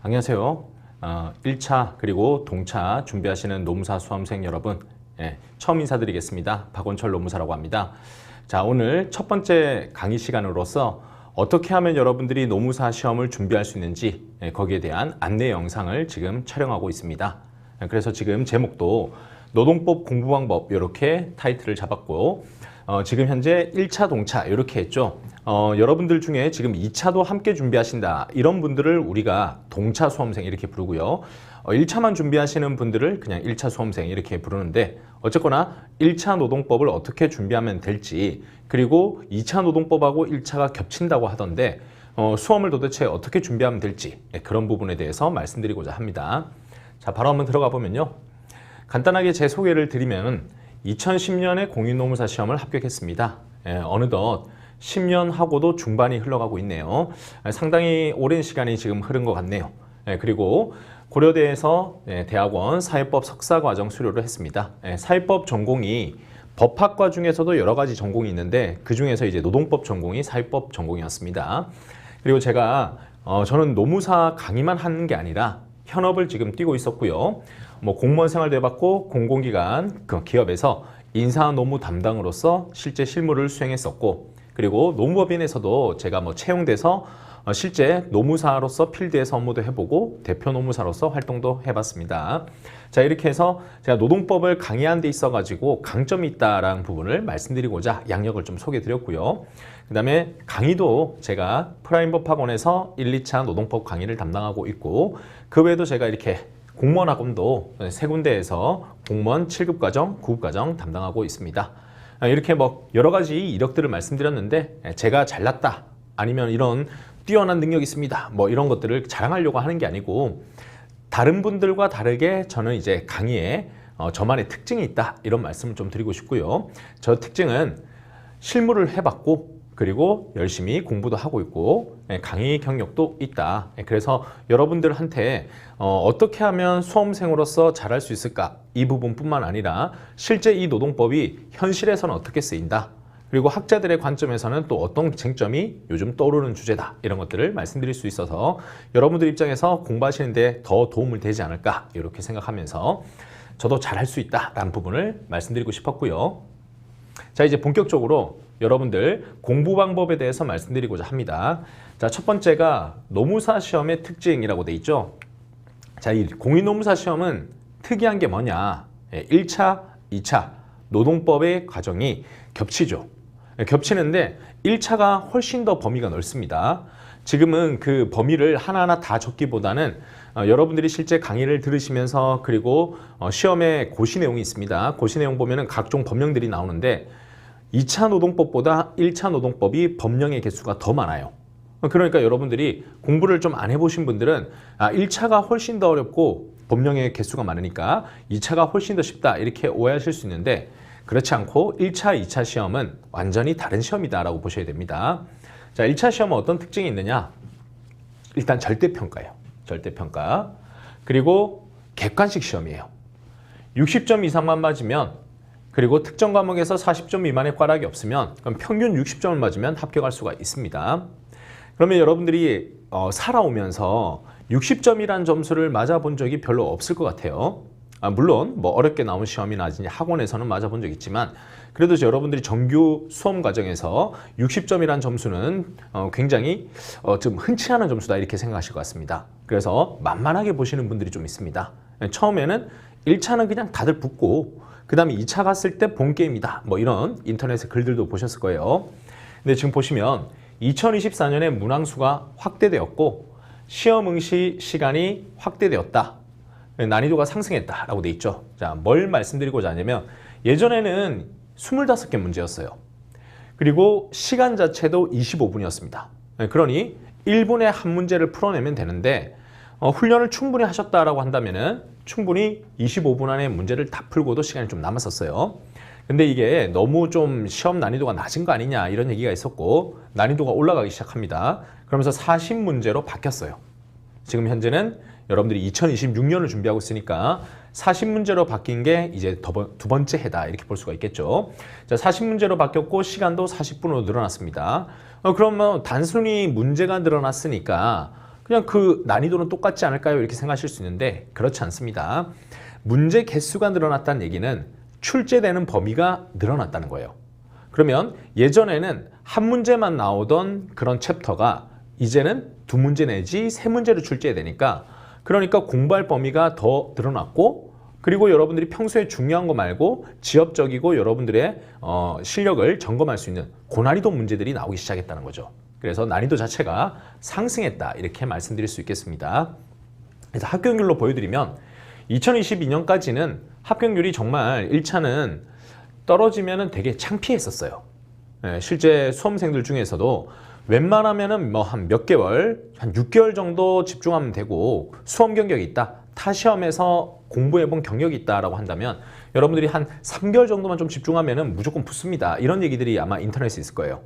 안녕하세요. 1차 그리고 동차 준비하시는 노무사 수험생 여러분, 처음 인사드리겠습니다. 박원철 노무사라고 합니다. 자, 오늘 첫 번째 강의 시간으로서 어떻게 하면 여러분들이 노무사 시험을 준비할 수 있는지 거기에 대한 안내 영상을 지금 촬영하고 있습니다. 그래서 지금 제목도 노동법 공부방법 이렇게 타이틀을 잡았고, 지금 현재 1차 동차 이렇게 했죠. 여러분들 중에 지금 2차도 함께 준비하신다 이런 분들을 우리가 동차 수험생 이렇게 부르고요. 1차만 준비하시는 분들을 그냥 1차 수험생 이렇게 부르는데, 어쨌거나 1차 노동법을 어떻게 준비하면 될지, 그리고 2차 노동법하고 1차가 겹친다고 하던데 수험을 도대체 어떻게 준비하면 될지, 그런 부분에 대해서 말씀드리고자 합니다. 자, 바로 한번 들어가 보면요. 간단하게 제 소개를 드리면 2010년에 공인노무사 시험을 합격했습니다. 어느덧 10년 하고도 중반이 흘러가고 있네요. 상당히 오랜 시간이 지금 흐른 것 같네요. 그리고 고려대에서 대학원 사회법 석사과정 수료를 했습니다. 사회법 전공이 법학과 중에서도 여러 가지 전공이 있는데 그 중에서 이제 노동법 전공이 사회법 전공이었습니다. 그리고 제가 저는 노무사 강의만 하는 게 아니라 현업을 지금 뛰고 있었고요. 공무원 생활도 해봤고 공공기관 기업에서 인사 노무 담당으로서 실제 실무를 수행했었고, 그리고 노무법인에서도 제가 채용돼서 실제 노무사로서 필드에서 업무도 해보고 대표 노무사로서 활동도 해봤습니다. 자, 이렇게 해서 제가 노동법을 강의하는 데 있어가지고 강점이 있다라는 부분을 말씀드리고자 양력을 좀 소개드렸고요. 그 다음에 강의도 제가 프라임법학원에서 1, 2차 노동법 강의를 담당하고 있고, 그 외에도 제가 이렇게 공무원 학원도 세 군데에서 공무원 7급 과정, 9급 과정 담당하고 있습니다. 이렇게 여러 가지 이력들을 말씀드렸는데, 제가 잘났다 아니면 이런 뛰어난 능력이 있습니다 이런 것들을 자랑하려고 하는 게 아니고, 다른 분들과 다르게 저는 이제 강의에 저만의 특징이 있다 이런 말씀을 좀 드리고 싶고요. 저 특징은 실무를 해봤고, 그리고 열심히 공부도 하고 있고, 강의 경력도 있다. 그래서 여러분들한테 어떻게 하면 수험생으로서 잘할 수 있을까, 이 부분뿐만 아니라 실제 이 노동법이 현실에서는 어떻게 쓰인다, 그리고 학자들의 관점에서는 또 어떤 쟁점이 요즘 떠오르는 주제다, 이런 것들을 말씀드릴 수 있어서 여러분들 입장에서 공부하시는 데 더 도움을 되지 않을까 이렇게 생각하면서 저도 잘할 수 있다라는 부분을 말씀드리고 싶었고요. 자, 이제 본격적으로 여러분들 공부 방법에 대해서 말씀드리고자 합니다. 자, 첫 번째가 노무사 시험의 특징이라고 돼 있죠. 자, 이 공인노무사 시험은 특이한 게 뭐냐, 1차, 2차 노동법의 과정이 겹치죠. 겹치는데 1차가 훨씬 더 범위가 넓습니다. 지금은 그 범위를 하나하나 다 적기보다는 여러분들이 실제 강의를 들으시면서, 그리고 시험에 고시 내용이 있습니다. 고시 내용 보면은 각종 법령들이 나오는데 2차 노동법보다 1차 노동법이 법령의 개수가 더 많아요. 그러니까 여러분들이 공부를 좀 안 해보신 분들은 1차가 훨씬 더 어렵고 법령의 개수가 많으니까 2차가 훨씬 더 쉽다 이렇게 오해하실 수 있는데, 그렇지 않고 1차, 2차 시험은 완전히 다른 시험이다라고 보셔야 됩니다. 자, 1차 시험은 어떤 특징이 있느냐? 일단 절대평가예요. 절대평가. 그리고 객관식 시험이에요. 60점 이상만 맞으면, 그리고 특정 과목에서 40점 미만의 꽈락이 없으면, 그럼 평균 60점을 맞으면 합격할 수가 있습니다. 그러면 여러분들이 살아오면서 60점이란 점수를 맞아본 적이 별로 없을 것 같아요. 물론 어렵게 나온 시험이나 학원에서는 맞아본 적 있지만, 그래도 여러분들이 정규 수험 과정에서 60점이란 점수는 굉장히 좀 흔치 않은 점수다 이렇게 생각하실 것 같습니다. 그래서 만만하게 보시는 분들이 좀 있습니다. 처음에는 1차는 그냥 다들 붙고, 그 다음에 2차 갔을 때 본 게임이다 이런 인터넷에 글들도 보셨을 거예요. 근데 지금 보시면 2024년에 문항수가 확대되었고 시험 응시 시간이 확대되었다, 난이도가 상승했다라고 돼 있죠. 자, 뭘 말씀드리고자 하냐면, 예전에는 25개 문제였어요. 그리고 시간 자체도 25분이었습니다. 그러니 1분에 한 문제를 풀어내면 되는데, 훈련을 충분히 하셨다라고 한다면은 충분히 25분 안에 문제를 다 풀고도 시간이 좀 남았었어요. 근데 이게 너무 좀 시험 난이도가 낮은 거 아니냐 이런 얘기가 있었고, 난이도가 올라가기 시작합니다. 그러면서 40문제로 바뀌었어요. 지금 현재는 여러분들이 2026년을 준비하고 있으니까 40문제로 바뀐 게 이제 두 번째 해다 이렇게 볼 수가 있겠죠. 자, 40문제로 바뀌었고 시간도 40분으로 늘어났습니다. 그러면 단순히 문제가 늘어났으니까 그냥 그 난이도는 똑같지 않을까요? 이렇게 생각하실 수 있는데 그렇지 않습니다. 문제 개수가 늘어났다는 얘기는 출제되는 범위가 늘어났다는 거예요. 그러면 예전에는 한 문제만 나오던 그런 챕터가 이제는 두 문제 내지 세 문제를 출제해야 되니까, 그러니까 공부할 범위가 더 늘어났고, 그리고 여러분들이 평소에 중요한 거 말고 지엽적이고 여러분들의 실력을 점검할 수 있는 고난이도 문제들이 나오기 시작했다는 거죠. 그래서 난이도 자체가 상승했다, 이렇게 말씀드릴 수 있겠습니다. 그래서 합격률로 보여드리면 2022년까지는 합격률이 정말 1차는 떨어지면 되게 창피했었어요. 실제 수험생들 중에서도 웬만하면은 뭐 한 몇 개월, 한 6개월 정도 집중하면 되고 수험 경력이 있다, 타 시험에서 공부해본 경력이 있다라고 한다면 여러분들이 한 3개월 정도만 좀 집중하면은 무조건 붙습니다. 이런 얘기들이 아마 인터넷에 있을 거예요.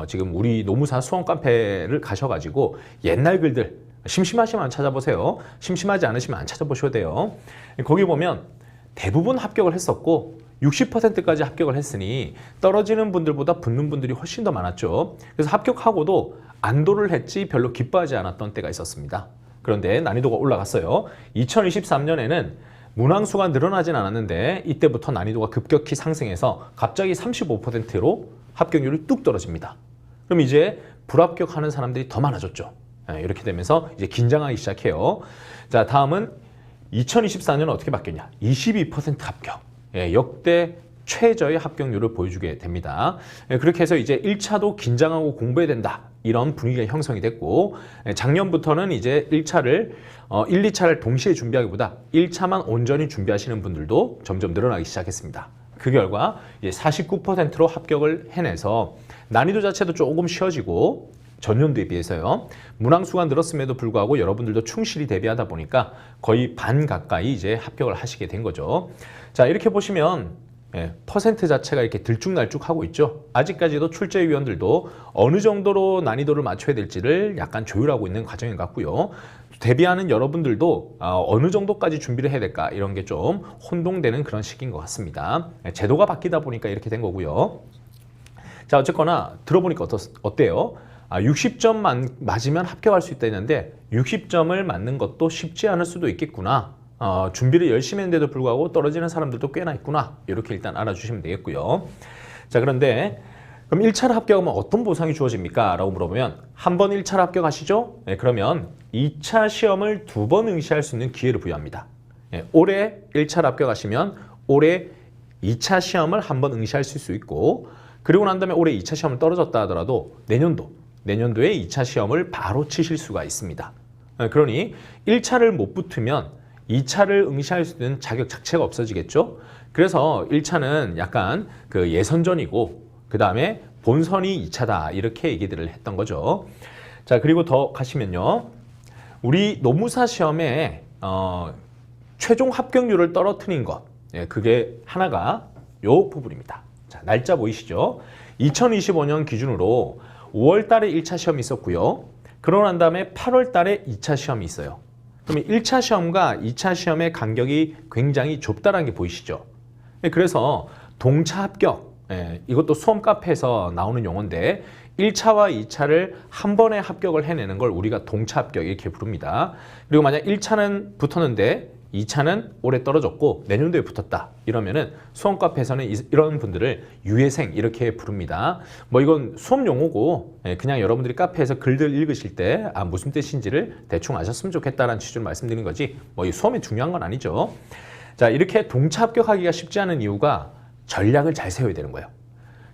지금 우리 노무사 수험 카페를 가셔가지고 옛날 글들 심심하시면 찾아보세요. 심심하지 않으시면 안 찾아보셔도 돼요. 거기 보면 대부분 합격을 했었고 60%까지 합격을 했으니 떨어지는 분들보다 붙는 분들이 훨씬 더 많았죠. 그래서 합격하고도 안도를 했지 별로 기뻐하지 않았던 때가 있었습니다. 그런데 난이도가 올라갔어요. 2023년에는 문항수가 늘어나진 않았는데 이때부터 난이도가 급격히 상승해서 갑자기 35%로 합격률이 뚝 떨어집니다. 그럼 이제 불합격하는 사람들이 더 많아졌죠. 이렇게 되면서 이제 긴장하기 시작해요. 자, 다음은 2024년은 어떻게 바뀌었냐? 22% 합격. 역대 최저의 합격률을 보여주게 됩니다. 그렇게 해서 이제 1차도 긴장하고 공부해야 된다, 이런 분위기가 형성이 됐고, 작년부터는 이제 1차를 1, 2차를 동시에 준비하기보다 1차만 온전히 준비하시는 분들도 점점 늘어나기 시작했습니다. 그 결과 이제 49%로 합격을 해내서 난이도 자체도 조금 쉬워지고, 전년도에 비해서요, 문항수가 늘었음에도 불구하고 여러분들도 충실히 대비하다 보니까 거의 반 가까이 이제 합격을 하시게 된 거죠. 자, 이렇게 보시면 퍼센트 자체가 이렇게 들쭉날쭉하고 있죠. 아직까지도 출제위원들도 어느 정도로 난이도를 맞춰야 될지를 약간 조율하고 있는 과정인 것 같고요. 대비하는 여러분들도 어느 정도까지 준비를 해야 될까, 이런 게 좀 혼동되는 그런 시기인 것 같습니다. 제도가 바뀌다 보니까 이렇게 된 거고요. 자, 어쨌거나 들어보니까 어때요? 60점 맞으면 합격할 수 있다 했는데 60점을 맞는 것도 쉽지 않을 수도 있겠구나. 준비를 열심히 했는데도 불구하고 떨어지는 사람들도 꽤나 있구나. 이렇게 일단 알아주시면 되겠고요. 자, 그런데 그럼 1차를 합격하면 어떤 보상이 주어집니까? 라고 물어보면 한 번 1차를 합격하시죠? 그러면 2차 시험을 2번 응시할 수 있는 기회를 부여합니다. 올해 1차를 합격하시면 올해 2차 시험을 한 번 응시할 수 있고, 그리고 난 다음에 올해 2차 시험을 떨어졌다 하더라도 내년도에 2차 시험을 바로 치실 수가 있습니다. 그러니 1차를 못 붙으면 2차를 응시할 수 있는 자격 자체가 없어지겠죠. 그래서 1차는 약간 그 예선전이고 그 다음에 본선이 2차다, 이렇게 얘기들을 했던 거죠. 자, 그리고 더 가시면요, 우리 노무사 시험에 최종 합격률을 떨어뜨린 것, 그게 하나가 요 부분입니다. 자, 날짜 보이시죠? 2025년 기준으로 5월 달에 1차 시험이 있었고요. 그러고 난 다음에 8월 달에 2차 시험이 있어요. 그러면 1차 시험과 2차 시험의 간격이 굉장히 좁다라는 게 보이시죠? 그래서 동차 합격, 이것도 수험 카페에서 나오는 용어인데 1차와 2차를 한 번에 합격을 해내는 걸 우리가 동차 합격 이렇게 부릅니다. 그리고 만약 1차는 붙었는데 2차는 올해 떨어졌고 내년도에 붙었다, 이러면은 수험 카페에서는 이런 분들을 유예생 이렇게 부릅니다. 뭐 이건 수업 용어고 그냥 여러분들이 카페에서 글들 읽으실 때 무슨 뜻인지를 대충 아셨으면 좋겠다라는 취지로 말씀드린 거지 뭐 이 수험이 중요한 건 아니죠. 자, 이렇게 동차 합격하기가 쉽지 않은 이유가 전략을 잘 세워야 되는 거예요.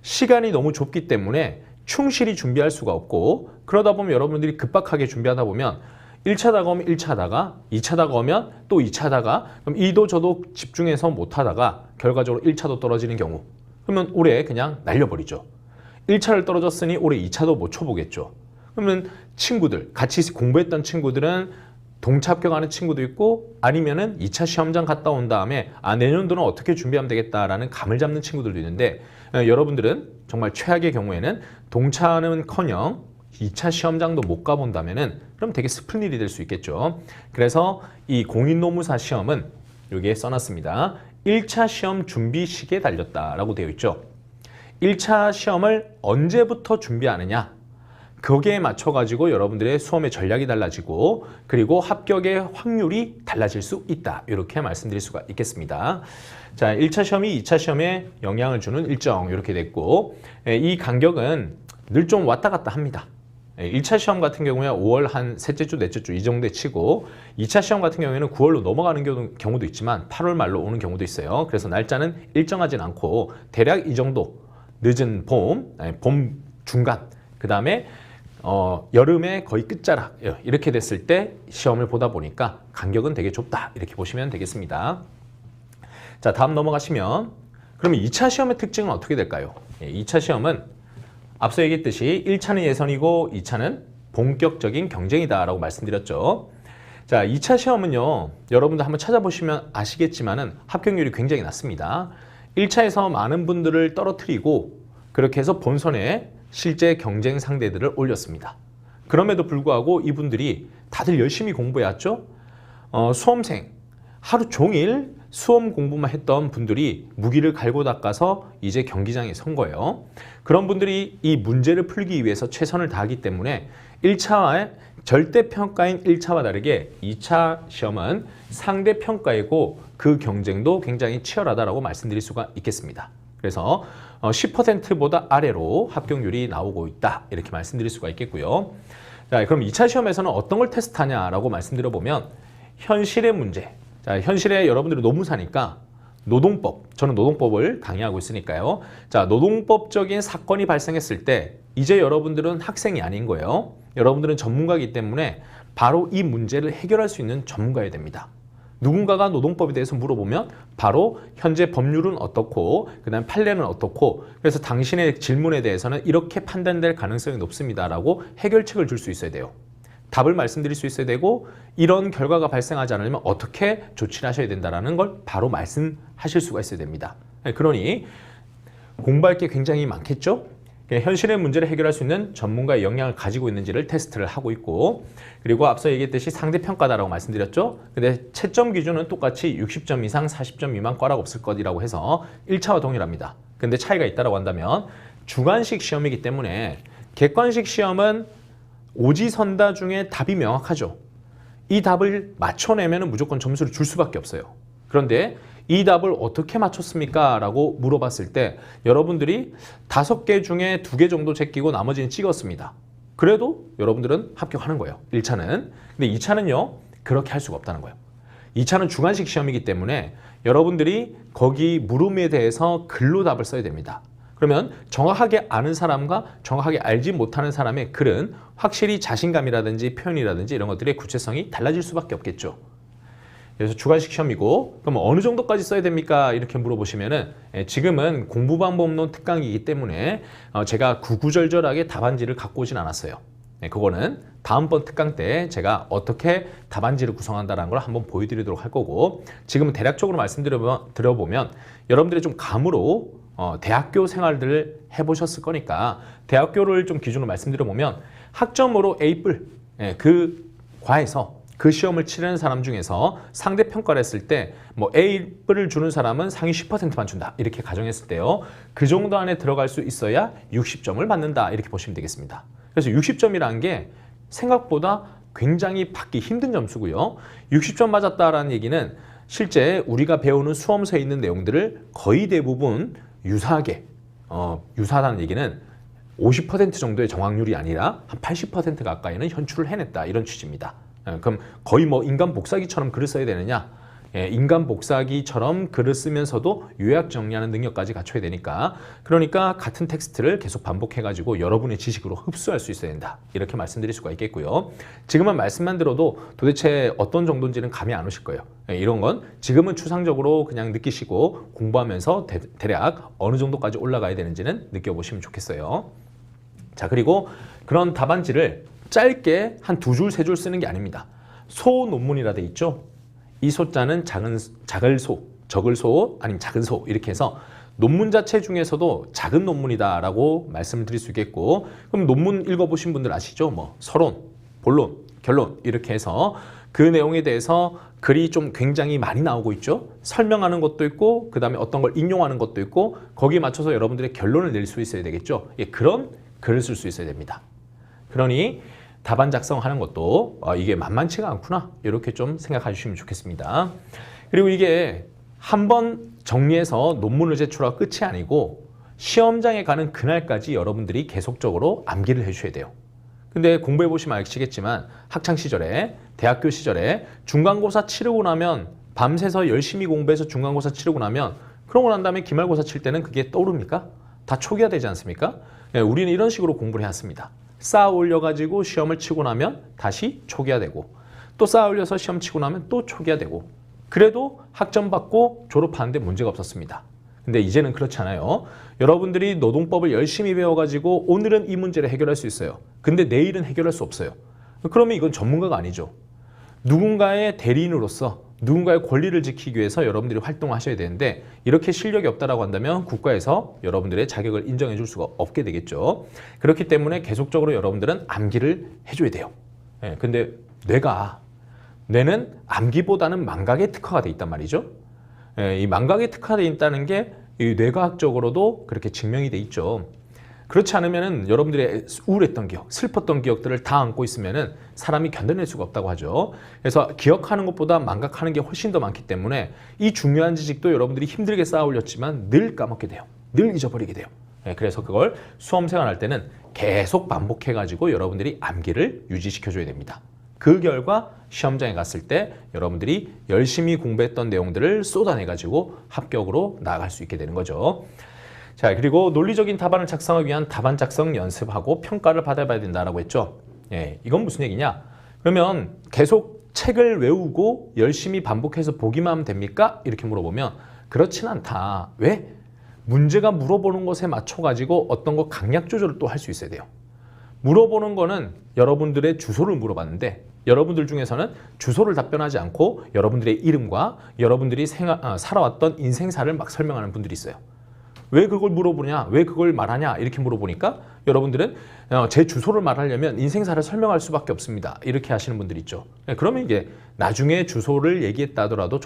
시간이 너무 좁기 때문에 충실히 준비할 수가 없고, 그러다 보면 여러분들이 급박하게 준비하다 보면 1차다가 오면 1차다가 2차다가 오면 또 2차다가, 그럼 이도 저도 집중해서 못하다가 결과적으로 1차도 떨어지는 경우, 그러면 올해 그냥 날려버리죠. 1차를 떨어졌으니 올해 2차도 못 쳐보겠죠. 그러면 친구들, 같이 공부했던 친구들은 동차 합격하는 친구도 있고, 아니면은 2차 시험장 갔다 온 다음에 내년도는 어떻게 준비하면 되겠다라는 감을 잡는 친구들도 있는데, 여러분들은 정말 최악의 경우에는 동차는커녕 2차 시험장도 못 가본다면은 그럼 되게 슬픈 일이 될 수 있겠죠. 그래서 이 공인노무사 시험은 여기에 써놨습니다. 1차 시험 준비 시기에 달렸다라고 되어 있죠. 1차 시험을 언제부터 준비하느냐? 거기에 맞춰 가지고 여러분들의 수험의 전략이 달라지고 그리고 합격의 확률이 달라질 수 있다. 이렇게 말씀드릴 수가 있겠습니다. 자, 1차 시험이 2차 시험에 영향을 주는 일정 이렇게 됐고 이 간격은 늘 좀 왔다 갔다 합니다. 1차 시험 같은 경우에 5월 한 셋째 주, 넷째 주 이 정도에 치고 2차 시험 같은 경우에는 9월로 넘어가는 경우도 있지만 8월 말로 오는 경우도 있어요. 그래서 날짜는 일정하진 않고 대략 이 정도 늦은 봄 중간, 그 다음에 여름의 거의 끝자락 이렇게 됐을 때 시험을 보다 보니까 간격은 되게 좁다 이렇게 보시면 되겠습니다. 자, 다음 넘어가시면 그러면 2차 시험의 특징은 어떻게 될까요? 2차 시험은 앞서 얘기했듯이 1차는 예선이고 2차는 본격적인 경쟁이다 라고 말씀드렸죠. 자, 2차 시험은요, 여러분들 한번 찾아보시면 아시겠지만은 합격률이 굉장히 낮습니다. 1차에서 많은 분들을 떨어뜨리고 그렇게 해서 본선에 실제 경쟁 상대들을 올렸습니다. 그럼에도 불구하고 이분들이 다들 열심히 공부해왔죠. 수험생 하루 종일 수험 공부만 했던 분들이 무기를 갈고 닦아서 이제 경기장에 선 거예요. 그런 분들이 이 문제를 풀기 위해서 최선을 다하기 때문에 1차와의 절대평가인 1차와 다르게 2차 시험은 상대평가이고 그 경쟁도 굉장히 치열하다고 말씀드릴 수가 있겠습니다. 그래서 10%보다 아래로 합격률이 나오고 있다 이렇게 말씀드릴 수가 있겠고요. 자, 그럼 2차 시험에서는 어떤 걸 테스트하냐라고 말씀드려보면 현실의 문제. 자, 현실에 여러분들이 노무사니까 노동법, 저는 노동법을 강의하고 있으니까요. 자, 노동법적인 사건이 발생했을 때 이제 여러분들은 학생이 아닌 거예요. 여러분들은 전문가이기 때문에 바로 이 문제를 해결할 수 있는 전문가여야 됩니다. 누군가가 노동법에 대해서 물어보면 바로 현재 법률은 어떻고 그다음 판례는 어떻고 그래서 당신의 질문에 대해서는 이렇게 판단될 가능성이 높습니다라고 해결책을 줄 수 있어야 돼요. 답을 말씀드릴 수 있어야 되고 이런 결과가 발생하지 않으면 어떻게 조치를 하셔야 된다는 걸 바로 말씀하실 수가 있어야 됩니다. 그러니 공부할 게 굉장히 많겠죠? 현실의 문제를 해결할 수 있는 전문가의 역량을 가지고 있는지를 테스트를 하고 있고 그리고 앞서 얘기했듯이 상대평가다라고 말씀드렸죠? 근데 채점 기준은 똑같이 60점 이상 40점 미만 과락 없을 것이라고 해서 1차와 동일합니다. 근데 차이가 있다고 한다면 주관식 시험이기 때문에 객관식 시험은 오지선다 중에 답이 명확하죠. 이 답을 맞춰내면 무조건 점수를 줄 수밖에 없어요. 그런데 이 답을 어떻게 맞췄습니까? 라고 물어봤을 때 여러분들이 5개 중에 2개 정도 제끼고 나머지는 찍었습니다. 그래도 여러분들은 합격하는 거예요. 1차는. 근데 2차는요. 그렇게 할 수가 없다는 거예요. 2차는 주관식 시험이기 때문에 여러분들이 거기 물음에 대해서 글로 답을 써야 됩니다. 그러면 정확하게 아는 사람과 정확하게 알지 못하는 사람의 글은 확실히 자신감이라든지 표현이라든지 이런 것들의 구체성이 달라질 수밖에 없겠죠. 그래서 주관식 시험이고 그럼 어느 정도까지 써야 됩니까? 이렇게 물어보시면은 지금은 공부방법론 특강이기 때문에 제가 구구절절하게 답안지를 갖고 오진 않았어요. 그거는 다음번 특강 때 제가 어떻게 답안지를 구성한다는 걸 한번 보여드리도록 할 거고 지금은 대략적으로 말씀드려보면 여러분들이 좀 감으로 대학교 생활들을 해보셨을 거니까 대학교를 좀 기준으로 말씀드려보면 학점으로 A뿔 그 과에서 그 시험을 치르는 사람 중에서 상대평가를 했을 때 뭐 A뿔을 주는 사람은 상위 10%만 준다 이렇게 가정했을 때요 그 정도 안에 들어갈 수 있어야 60점을 받는다 이렇게 보시면 되겠습니다. 그래서 60점이라는 게 생각보다 굉장히 받기 힘든 점수고요 60점 맞았다라는 얘기는 실제 우리가 배우는 수험서에 있는 내용들을 거의 대부분 유사하게 유사하다는 얘기는 50% 정도의 정확률이 아니라 한 80% 가까이는 현출을 해냈다 이런 취지입니다. 그럼 거의 뭐 인간 복사기처럼 글을 써야 되느냐? 인간 복사기처럼 글을 쓰면서도 요약 정리하는 능력까지 갖춰야 되니까 그러니까 같은 텍스트를 계속 반복해가지고 여러분의 지식으로 흡수할 수 있어야 된다 이렇게 말씀드릴 수가 있겠고요. 지금은 말씀만 들어도 도대체 어떤 정도인지는 감이 안 오실 거예요. 이런 건 지금은 추상적으로 그냥 느끼시고 공부하면서 대략 어느 정도까지 올라가야 되는지는 느껴보시면 좋겠어요. 자, 그리고 그런 답안지를 짧게 한 2줄, 3줄 쓰는 게 아닙니다. 소 논문이라 돼 있죠. 이 소자는 작을 소, 적을 소, 아니면 작은 소 이렇게 해서 논문 자체 중에서도 작은 논문이다라고 말씀을 드릴 수 있겠고 그럼 논문 읽어보신 분들 아시죠? 뭐 서론, 본론, 결론 이렇게 해서 그 내용에 대해서 글이 좀 굉장히 많이 나오고 있죠. 설명하는 것도 있고 그 다음에 어떤 걸 인용하는 것도 있고 거기에 맞춰서 여러분들의 결론을 낼 수 있어야 되겠죠. 그런 글을 쓸 수 있어야 됩니다. 그러니 답안 작성하는 것도 이게 만만치가 않구나 이렇게 좀 생각해 주시면 좋겠습니다. 그리고 이게 한번 정리해서 논문을 제출하고 끝이 아니고 시험장에 가는 그날까지 여러분들이 계속적으로 암기를 해주셔야 돼요. 근데 공부해 보시면 아시겠지만 학창 시절에, 대학교 시절에 중간고사 치르고 나면 밤새서 열심히 공부해서 중간고사 치르고 나면 그러고 난 다음에 기말고사 칠 때는 그게 떠오릅니까? 다 초기화 되지 않습니까? 네, 우리는 이런 식으로 공부를 해왔습니다. 쌓아 올려가지고 시험을 치고 나면 다시 초기화되고 또 쌓아 올려서 시험 치고 나면 또 초기화되고 그래도 학점 받고 졸업하는데 문제가 없었습니다. 근데 이제는 그렇지 않아요. 여러분들이 노동법을 열심히 배워가지고 오늘은 이 문제를 해결할 수 있어요. 근데 내일은 해결할 수 없어요. 그러면 이건 전문가가 아니죠. 누군가의 대리인으로서 누군가의 권리를 지키기 위해서 여러분들이 활동하셔야 되는데 이렇게 실력이 없다라고 한다면 국가에서 여러분들의 자격을 인정해 줄 수가 없게 되겠죠. 그렇기 때문에 계속적으로 여러분들은 암기를 해줘야 돼요. 근데 뇌는 암기보다는 망각에 특화가 돼 있단 말이죠. 이 망각에 특화되어 있다는 게 이 뇌과학적으로도 그렇게 증명이 돼 있죠. 그렇지 않으면은 여러분들의 우울했던 기억, 슬펐던 기억들을 다 안고 있으면은 사람이 견뎌낼 수가 없다고 하죠. 그래서 기억하는 것보다 망각하는 게 훨씬 더 많기 때문에 이 중요한 지식도 여러분들이 힘들게 쌓아 올렸지만 늘 까먹게 돼요. 늘 잊어버리게 돼요. 그래서 그걸 수험 생활할 때는 계속 반복해가지고 여러분들이 암기를 유지시켜줘야 됩니다. 그 결과 시험장에 갔을 때 여러분들이 열심히 공부했던 내용들을 쏟아내가지고 합격으로 나아갈 수 있게 되는 거죠. 자, 그리고 논리적인 답안을 작성하기 위한 답안 작성 연습하고 평가를 받아봐야 된다라고 했죠. 이건 무슨 얘기냐? 그러면 계속 책을 외우고 열심히 반복해서 보기만 하면 됩니까? 이렇게 물어보면 그렇진 않다. 왜? 문제가 물어보는 것에 맞춰가지고 어떤 거 강약 조절을 또 할 수 있어야 돼요. 물어보는 거는 여러분들의 주소를 물어봤는데 여러분들 중에서는 주소를 답변하지 않고 여러분들의 이름과 여러분들이 살아왔던 인생사를 막 설명하는 분들이 있어요. 왜 그걸 물어보냐? 왜 그걸 말하냐? 이렇게 물어보니까 여러분들은 제 주소를 말하려면 인생사를 설명할 수밖에 없습니다. 이렇게 하시는 분들이 있죠. 그러면 이게 나중에 주소를 얘기했다 하더라도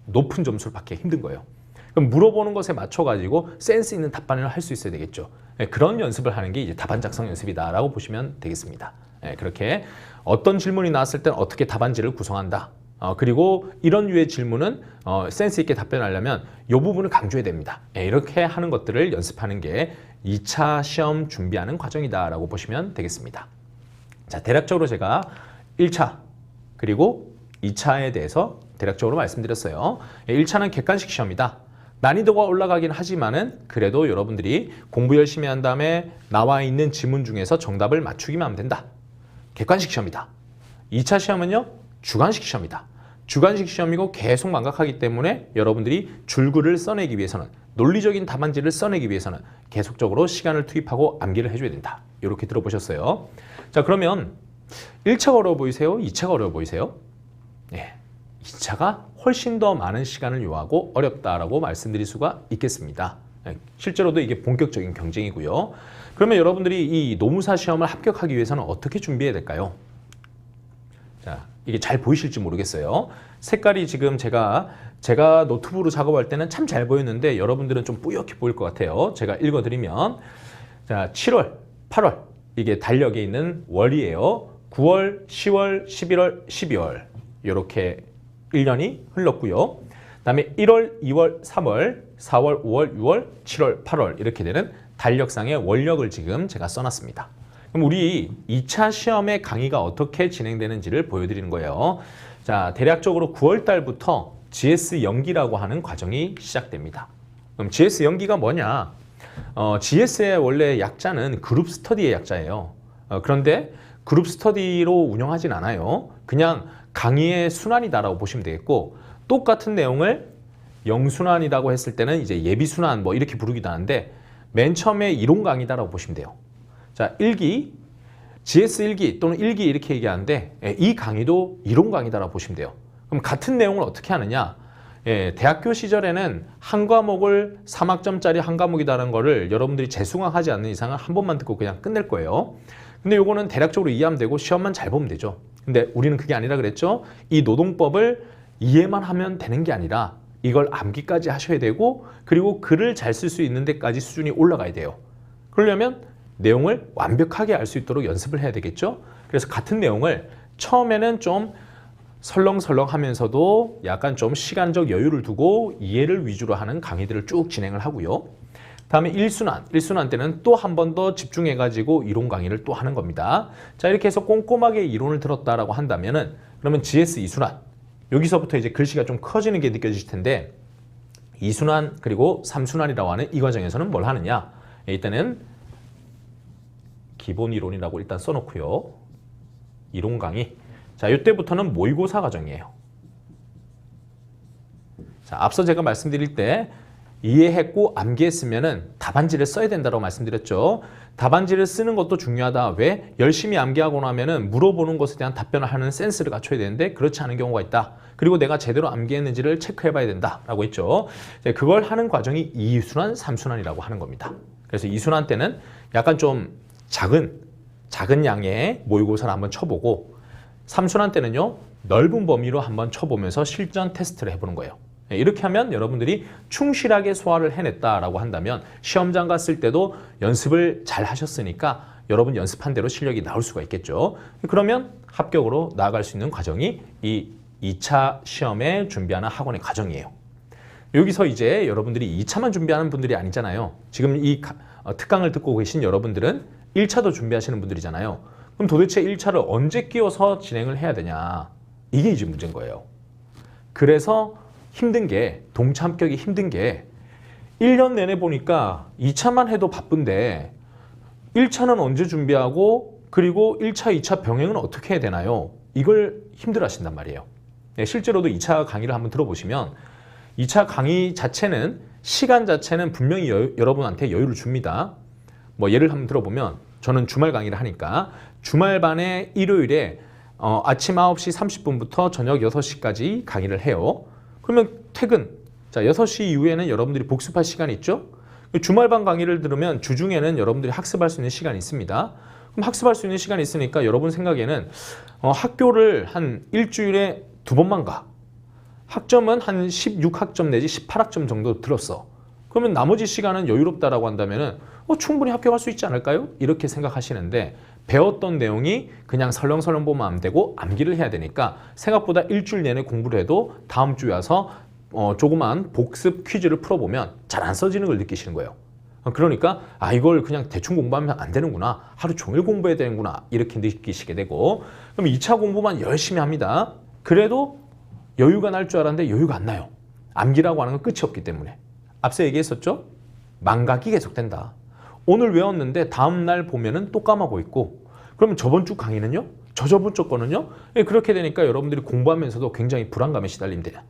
높은 점수를 받기 힘든 거예요. 그럼 물어보는 것에 맞춰가지고 센스 있는 답변을 할 수 있어야 되겠죠. 그런 연습을 하는 게 이제 답안 작성 연습이다라고 보시면 되겠습니다. 그렇게 어떤 질문이 나왔을 땐 어떻게 답안지를 구성한다. 그리고 이런 류의 질문은 센스 있게 답변하려면 이 부분을 강조해야 됩니다. 이렇게 하는 것들을 연습하는 게 2차 시험 준비하는 과정이다라고 보시면 되겠습니다. 자, 대략적으로 제가 1차 그리고 2차에 대해서 대략적으로 말씀드렸어요. 1차는 객관식 시험이다. 난이도가 올라가긴 하지만은 그래도 여러분들이 공부 열심히 한 다음에 나와 있는 지문 중에서 정답을 맞추기만 하면 된다. 객관식 시험이다. 2차 시험은요, 주관식 시험이다. 주관식 시험이고 계속 망각하기 때문에 여러분들이 줄글을 써내기 위해서는 논리적인 답안지를 써내기 위해서는 계속적으로 시간을 투입하고 암기를 해줘야 된다. 이렇게 들어보셨어요. 자, 그러면 1차가 어려워 보이세요? 2차가 어려워 보이세요? 네, 2차가 훨씬 더 많은 시간을 요하고 어렵다라고 말씀드릴 수가 있겠습니다. 실제로도 이게 본격적인 경쟁이고요. 그러면 여러분들이 이 노무사 시험을 합격하기 위해서는 어떻게 준비해야 될까요? 자, 이게 잘 보이실지 모르겠어요. 색깔이 지금 제가 노트북으로 작업할 때는 참 잘 보였는데 여러분들은 좀 뿌옇게 보일 것 같아요. 제가 읽어드리면 자, 7월, 8월 이게 달력에 있는 월이에요. 9월, 10월, 11월, 12월 이렇게 1년이 흘렀고요. 그다음에 1월, 2월, 3월, 4월, 5월, 6월, 7월, 8월 이렇게 되는 달력상의 월력을 지금 제가 써놨습니다. 그럼 우리 2차 시험의 강의가 어떻게 진행되는지를 보여드리는 거예요. 자, 대략적으로 9월 달부터 GS 연기라고 하는 과정이 시작됩니다. 그럼 GS 연기가 뭐냐? GS의 원래 약자는 그룹 스터디의 약자예요. 그런데 그룹 스터디로 운영하진 않아요. 그냥 강의의 순환이다라고 보시면 되겠고, 똑같은 내용을 영순환이라고 했을 때는 이제 예비순환 뭐 이렇게 부르기도 하는데 맨 처음에 이론 강의다라고 보시면 돼요. 자, 1기, GS 1기 또는 1기 이렇게 얘기하는데 이 강의도 이론 강의다라고 보시면 돼요. 그럼 같은 내용을 어떻게 하느냐? 대학교 시절에는 한 과목을 3학점짜리 한 과목이다라는 거를 여러분들이 재수강하지 않는 이상은 한 번만 듣고 그냥 끝낼 거예요. 근데 요거는 대략적으로 이해하면 되고 시험만 잘 보면 되죠. 근데 우리는 그게 아니라 그랬죠. 이 노동법을 이해만 하면 되는 게 아니라 이걸 암기까지 하셔야 되고 그리고 글을 잘 쓸 수 있는 데까지 수준이 올라가야 돼요. 그러려면 내용을 완벽하게 알 수 있도록 연습을 해야 되겠죠. 그래서 같은 내용을 처음에는 좀 설렁설렁 하면서도 약간 좀 시간적 여유를 두고 이해를 위주로 하는 강의들을 쭉 진행을 하고요. 다음에 1순환 때는 또 한 번 더 집중해가지고 이론 강의를 또 하는 겁니다. 자, 이렇게 해서 꼼꼼하게 이론을 들었다라고 한다면은 그러면 GS 2순환. 여기서부터 이제 글씨가 좀 커지는 게 느껴지실 텐데 2순환 그리고 3순환이라고 하는 이 과정에서는 뭘 하느냐? 일단은 기본 이론이라고 일단 써놓고요. 이론 강의. 자, 이때부터는 모의고사 과정이에요. 자, 앞서 제가 말씀드릴 때 이해했고 암기했으면은 답안지를 써야 된다고 말씀드렸죠. 답안지를 쓰는 것도 중요하다. 왜? 열심히 암기하고 나면은 물어보는 것에 대한 답변을 하는 센스를 갖춰야 되는데 그렇지 않은 경우가 있다. 그리고 내가 제대로 암기했는지를 체크해 봐야 된다라고 했죠. 그걸 하는 과정이 2순환, 3순환이라고 하는 겁니다. 그래서 2순환 때는 약간 좀 작은 양의 모의고사를 한번 쳐보고 3순환 때는요. 넓은 범위로 한번 쳐보면서 실전 테스트를 해보는 거예요. 이렇게 하면 여러분들이 충실하게 소화를 해냈다라고 한다면 시험장 갔을 때도 연습을 잘 하셨으니까 여러분 연습한 대로 실력이 나올 수가 있겠죠. 그러면 합격으로 나아갈 수 있는 과정이 이 2차 시험에 준비하는 학원의 과정이에요. 여기서 이제 여러분들이 2차만 준비하는 분들이 아니잖아요. 지금 이 특강을 듣고 계신 여러분들은 1차도 준비하시는 분들이잖아요. 그럼 도대체 1차를 언제 끼워서 진행을 해야 되냐? 이게 이제 문제인 거예요. 그래서 힘든 게, 동차 합격이 힘든 게 1년 내내 보니까 2차만 해도 바쁜데 1차는 언제 준비하고 그리고 1차, 2차 병행은 어떻게 해야 되나요? 이걸 힘들어 하신단 말이에요. 네, 실제로도 2차 강의를 한번 들어보시면 2차 강의 자체는 시간 자체는 분명히 여러분한테 여유를 줍니다. 뭐 예를 한번 들어보면 저는 주말 강의를 하니까 주말반에 일요일에 아침 9시 30분부터 저녁 6시까지 강의를 해요. 그러면 퇴근, 자 6시 이후에는 여러분들이 복습할 시간이 있죠? 주말반 강의를 들으면 주중에는 여러분들이 학습할 수 있는 시간이 있습니다. 그럼 학습할 수 있는 시간이 있으니까 여러분 생각에는 학교를 한 일주일에 2번만 가. 학점은 한 16학점 내지 18학점 정도 들었어. 그러면 나머지 시간은 여유롭다라고 한다면은 충분히 합격할 수 있지 않을까요? 이렇게 생각하시는데 배웠던 내용이 그냥 설렁설렁 보면 안 되고 암기를 해야 되니까 생각보다 일주일 내내 공부를 해도 다음 주에 와서 조그만 복습 퀴즈를 풀어보면 잘 안 써지는 걸 느끼시는 거예요. 그러니까 이걸 그냥 대충 공부하면 안 되는구나. 하루 종일 공부해야 되는구나. 이렇게 느끼시게 되고 그럼 2차 공부만 열심히 합니다. 그래도 여유가 날 줄 알았는데 여유가 안 나요. 암기라고 하는 건 끝이 없기 때문에. 앞서 얘기했었죠? 망각이 계속된다. 오늘 외웠는데 다음날 보면은 또 까먹고 있고 그러면 저번 주 강의는요? 저저번 주 거는요? 그렇게 되니까 여러분들이 공부하면서도 굉장히 불안감에 시달립니다.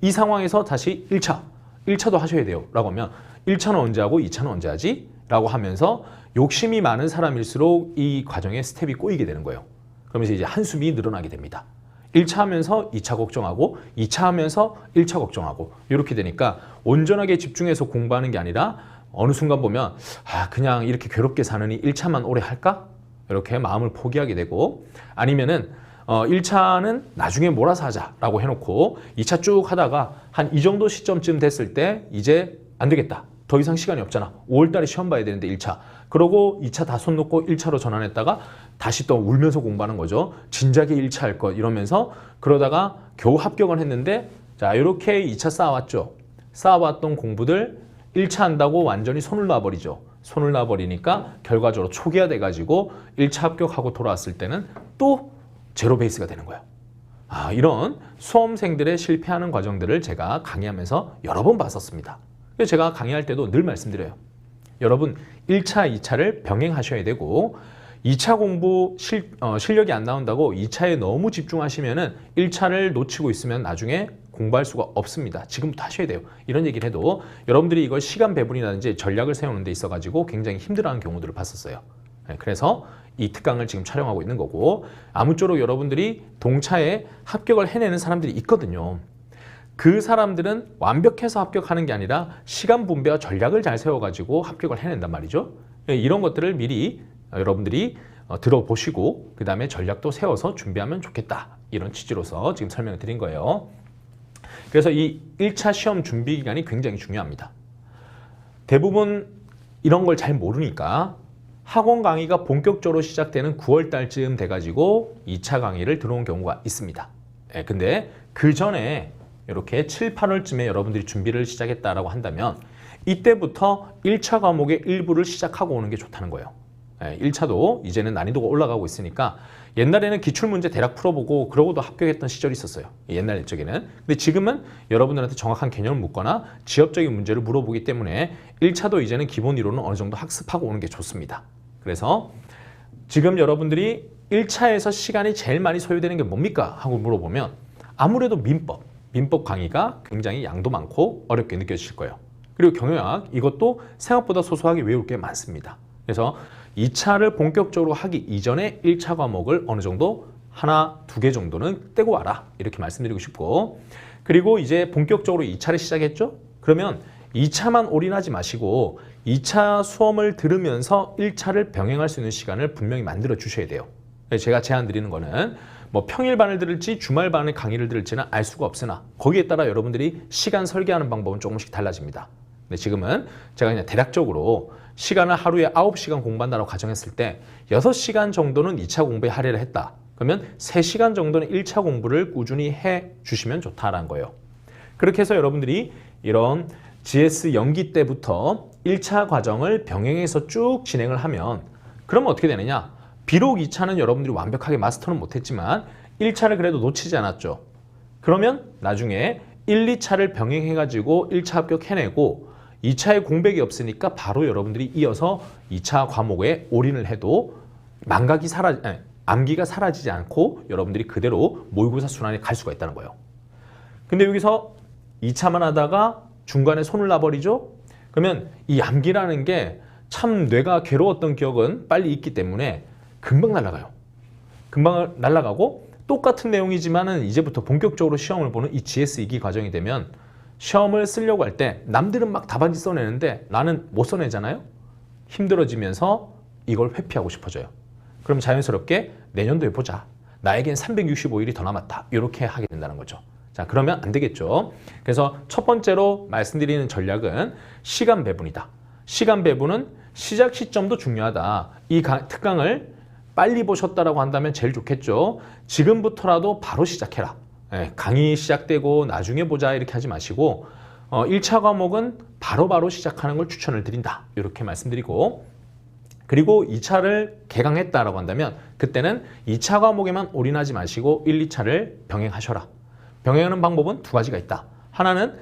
이 상황에서 다시 1차도 하셔야 돼요 라고 하면 1차는 언제 하고 2차는 언제 하지? 라고 하면서 욕심이 많은 사람일수록 이 과정에 스텝이 꼬이게 되는 거예요. 그러면서 이제 한숨이 늘어나게 됩니다. 1차 하면서 2차 걱정하고 2차 하면서 1차 걱정하고 이렇게 되니까 온전하게 집중해서 공부하는 게 아니라 어느 순간 보면 그냥 이렇게 괴롭게 사느니 1차만 오래 할까? 이렇게 마음을 포기하게 되고 아니면은 1차는 나중에 몰아서 하자라고 해놓고 2차 쭉 하다가 한 이 정도 시점쯤 됐을 때 이제 안 되겠다. 더 이상 시간이 없잖아. 5월 달에 시험 봐야 되는데 1차. 그러고 2차 다 손 놓고 1차로 전환했다가 다시 또 울면서 공부하는 거죠. 진작에 1차 할 것 이러면서 그러다가 겨우 합격을 했는데 자 이렇게 2차 쌓아왔죠. 쌓아왔던 공부들 1차 한다고 완전히 손을 놔버리죠. 손을 놔버리니까 결과적으로 초기화돼가지고 1차 합격하고 돌아왔을 때는 또 제로 베이스가 되는 거예요. 이런 수험생들의 실패하는 과정들을 제가 강의하면서 여러 번 봤었습니다. 그래서 제가 강의할 때도 늘 말씀드려요. 여러분 1차, 2차를 병행하셔야 되고 2차 공부 실력이 안 나온다고 2차에 너무 집중하시면은 1차를 놓치고 있으면 나중에 공부할 수가 없습니다. 지금부터 하셔야 돼요. 이런 얘기를 해도 여러분들이 이걸 시간 배분이라든지 전략을 세우는 데 있어가지고 굉장히 힘들어하는 경우들을 봤었어요. 그래서 이 특강을 지금 촬영하고 있는 거고 아무쪼록 여러분들이 동차에 합격을 해내는 사람들이 있거든요. 그 사람들은 완벽해서 합격하는 게 아니라 시간 분배와 전략을 잘 세워가지고 합격을 해낸단 말이죠. 이런 것들을 미리 여러분들이 들어보시고 그 다음에 전략도 세워서 준비하면 좋겠다. 이런 취지로서 지금 설명을 드린 거예요. 그래서 이 1차 시험 준비 기간이 굉장히 중요합니다. 대부분 이런 걸 잘 모르니까 학원 강의가 본격적으로 시작되는 9월 달쯤 돼가지고 2차 강의를 들어온 경우가 있습니다. 예, 근데 그 전에 이렇게 7, 8월쯤에 여러분들이 준비를 시작했다라고 한다면 이때부터 1차 과목의 일부를 시작하고 오는 게 좋다는 거예요. 1차도 이제는 난이도가 올라가고 있으니까 옛날에는 기출문제 대략 풀어보고 그러고도 합격했던 시절이 있었어요. 옛날 쪽에는. 근데 지금은 여러분들한테 정확한 개념을 묻거나 지엽적인 문제를 물어보기 때문에 1차도 이제는 기본 이론은 어느 정도 학습하고 오는 게 좋습니다. 그래서 지금 여러분들이 1차에서 시간이 제일 많이 소요되는 게 뭡니까? 하고 물어보면 아무래도 민법 강의가 굉장히 양도 많고 어렵게 느껴지실 거예요. 그리고 경영학 이것도 생각보다 소소하게 외울 게 많습니다. 그래서 2차를 본격적으로 하기 이전에 1차 과목을 어느 정도 하나, 두 개 정도는 떼고 와라 이렇게 말씀드리고 싶고, 그리고 이제 본격적으로 2차를 시작했죠? 그러면 2차만 올인하지 마시고 2차 수험을 들으면서 1차를 병행할 수 있는 시간을 분명히 만들어 주셔야 돼요. 제가 제안 드리는 거는 뭐 평일반을 들을지 주말반의 강의를 들을지는 알 수가 없으나 거기에 따라 여러분들이 시간 설계하는 방법은 조금씩 달라집니다. 근데 지금은 제가 그냥 대략적으로 시간을 하루에 9시간 공부한다고 가정했을 때 6시간 정도는 2차 공부에 할애를 했다. 그러면 3시간 정도는 1차 공부를 꾸준히 해 주시면 좋다라는 거예요. 그렇게 해서 여러분들이 이런 GS 연기 때부터 1차 과정을 병행해서 쭉 진행을 하면 그러면 어떻게 되느냐? 비록 2차는 여러분들이 완벽하게 마스터는 못했지만 1차를 그래도 놓치지 않았죠. 그러면 나중에 1, 2차를 병행해가지고 1차 합격해내고 2차에 공백이 없으니까 바로 여러분들이 이어서 2차 과목에 올인을 해도 암기가 사라지지 않고 여러분들이 그대로 모의고사 순환에 갈 수가 있다는 거예요. 근데 여기서 2차만 하다가 중간에 손을 놔버리죠? 그러면 이 암기라는 게 참 뇌가 괴로웠던 기억은 빨리 잊기 때문에 금방 날아가요. 금방 날아가고 똑같은 내용이지만은 이제부터 본격적으로 시험을 보는 이 GS 2기 과정이 되면 시험을 쓰려고 할 때 남들은 막 답안지 써내는데 나는 못 써내잖아요. 힘들어지면서 이걸 회피하고 싶어져요. 그럼 자연스럽게 내년도에 보자. 나에겐 365일이 더 남았다. 이렇게 하게 된다는 거죠. 자, 그러면 안 되겠죠. 그래서 첫 번째로 말씀드리는 전략은 시간 배분이다. 시간 배분은 시작 시점도 중요하다. 이 특강을 빨리 보셨다라고 한다면 제일 좋겠죠. 지금부터라도 바로 시작해라. 강의 시작되고 나중에 보자 이렇게 하지 마시고 1차 과목은 바로바로 시작하는 걸 추천을 드린다. 이렇게 말씀드리고, 그리고 2차를 개강했다라고 한다면 그때는 2차 과목에만 올인하지 마시고 1, 2차를 병행하셔라. 병행하는 방법은 두 가지가 있다. 하나는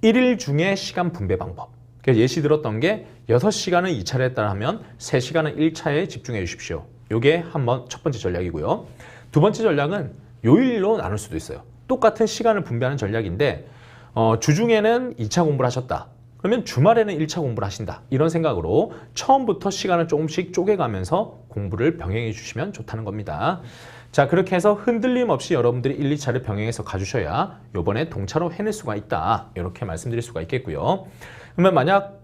1일 중에 시간 분배 방법. 그래서 예시 들었던 게 6시간을 2차를 했다 하면 3시간은 1차에 집중해 주십시오. 이게 한번 첫 번째 전략이고요. 두 번째 전략은 요일로 나눌 수도 있어요. 똑같은 시간을 분배하는 전략인데 주중에는 2차 공부를 하셨다. 그러면 주말에는 1차 공부를 하신다. 이런 생각으로 처음부터 시간을 조금씩 쪼개가면서 공부를 병행해 주시면 좋다는 겁니다. 자, 그렇게 해서 흔들림 없이 여러분들이 1, 2차를 병행해서 가주셔야 이번에 동차로 해낼 수가 있다. 이렇게 말씀드릴 수가 있겠고요. 그러면 만약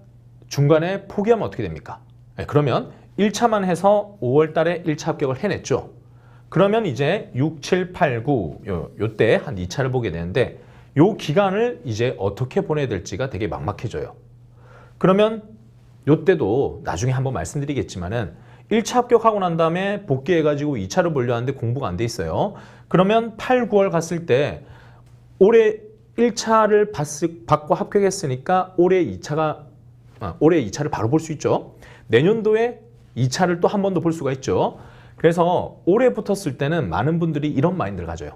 중간에 포기하면 어떻게 됩니까? 그러면 1차만 해서 5월 달에 1차 합격을 해냈죠. 그러면 이제 6, 7, 8, 9 요때 한 2차를 보게 되는데 요 기간을 이제 어떻게 보내야 될지가 되게 막막해져요. 그러면 요때도 나중에 한번 말씀드리겠지만은 1차 합격하고 난 다음에 복귀해가지고 2차를 보려 하는데 공부가 안 돼 있어요. 그러면 8, 9월 갔을 때 올해 1차를 받고 합격했으니까 올해 2차를 바로 볼 수 있죠. 내년도에 2차를 또 한 번 더 볼 수가 있죠. 그래서 올해 붙었을 때는 많은 분들이 이런 마인드를 가져요.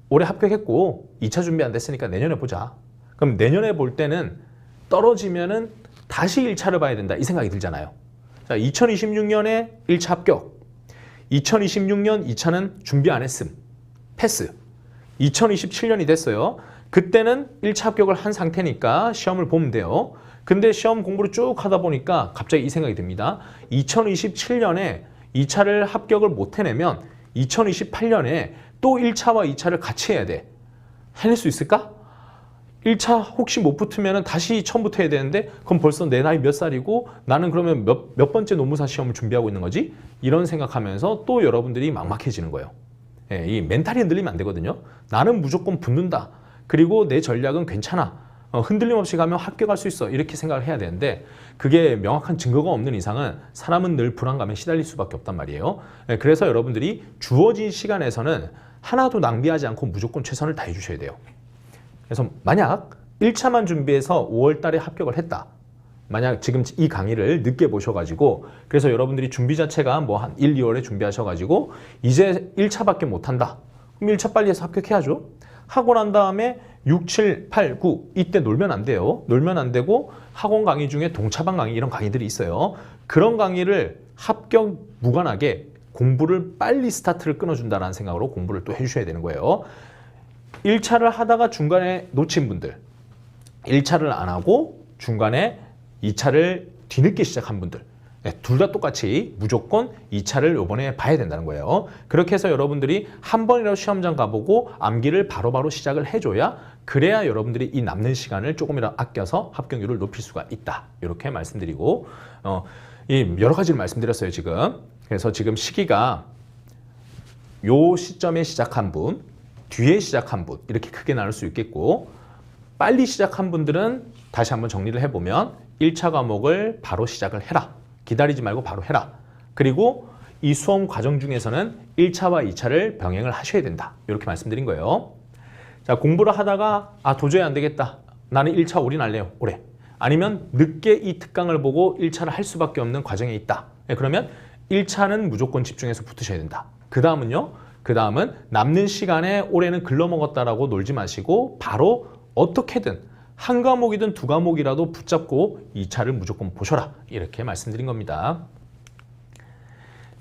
올해 합격했고 2차 준비 안 됐으니까 내년에 보자. 그럼 내년에 볼 때는 떨어지면은 다시 1차를 봐야 된다 이 생각이 들잖아요. 자, 2026년에 1차 합격, 2026년 2차는 준비 안 했음, 패스. 2027년이 됐어요. 그때는 1차 합격을 한 상태니까 시험을 보면 돼요. 근데 시험 공부를 쭉 하다 보니까 갑자기 이 생각이 듭니다. 2027년에 2차를 합격을 못 해내면 2028년에 또 1차와 2차를 같이 해야 돼. 해낼 수 있을까? 1차 혹시 못 붙으면 다시 처음부터 해야 되는데 그럼 벌써 내 나이 몇 살이고 나는 그러면 몇 번째 노무사 시험을 준비하고 있는 거지? 이런 생각하면서 또 여러분들이 막막해지는 거예요. 이 멘탈이 흔들리면 안 되거든요. 나는 무조건 붙는다. 그리고 내 전략은 괜찮아. 흔들림 없이 가면 합격할 수 있어 이렇게 생각을 해야 되는데 그게 명확한 증거가 없는 이상은 사람은 늘 불안감에 시달릴 수밖에 없단 말이에요. 그래서 여러분들이 주어진 시간에서는 하나도 낭비하지 않고 무조건 최선을 다해 주셔야 돼요. 그래서 만약 1차만 준비해서 5월 달에 합격을 했다. 만약 지금 이 강의를 늦게 보셔가지고 그래서 여러분들이 준비 자체가 뭐 한 1, 2월에 준비하셔가지고 이제 1차밖에 못한다. 그럼 1차 빨리 해서 합격해야죠. 하고 난 다음에 6, 7, 8, 9 이때 놀면 안 돼요. 놀면 안 되고 학원 강의 중에 동차방 강의 이런 강의들이 있어요. 그런 강의를 합격 무관하게 공부를 빨리 스타트를 끊어준다는 생각으로 공부를 또 해주셔야 되는 거예요. 1차를 하다가 중간에 놓친 분들 1차를 안 하고 중간에 2차를 뒤늦게 시작한 분들 둘 다 똑같이 무조건 2차를 이번에 봐야 된다는 거예요. 그렇게 해서 여러분들이 한 번이라도 시험장 가보고 암기를 바로바로 시작을 해줘야 그래야 여러분들이 이 남는 시간을 조금이라도 아껴서 합격률을 높일 수가 있다. 이렇게 말씀드리고 이 여러 가지를 말씀드렸어요 지금. 그래서 지금 시기가 요 시점에 시작한 분, 뒤에 시작한 분 이렇게 크게 나눌 수 있겠고 빨리 시작한 분들은 다시 한번 정리를 해보면 1차 과목을 바로 시작을 해라. 기다리지 말고 바로 해라. 그리고 이 수험 과정 중에서는 1차와 2차를 병행을 하셔야 된다. 이렇게 말씀드린 거예요. 자, 공부를 하다가 도저히 안 되겠다. 나는 1차 올인할래요. 올해. 아니면 늦게 이 특강을 보고 1차를 할 수밖에 없는 과정에 있다. 그러면 1차는 무조건 집중해서 붙으셔야 된다. 그 다음은요. 그 다음은 남는 시간에 올해는 글러먹었다라고 놀지 마시고 바로 어떻게든 한 과목이든 두 과목이라도 붙잡고 2차를 무조건 보셔라. 이렇게 말씀드린 겁니다.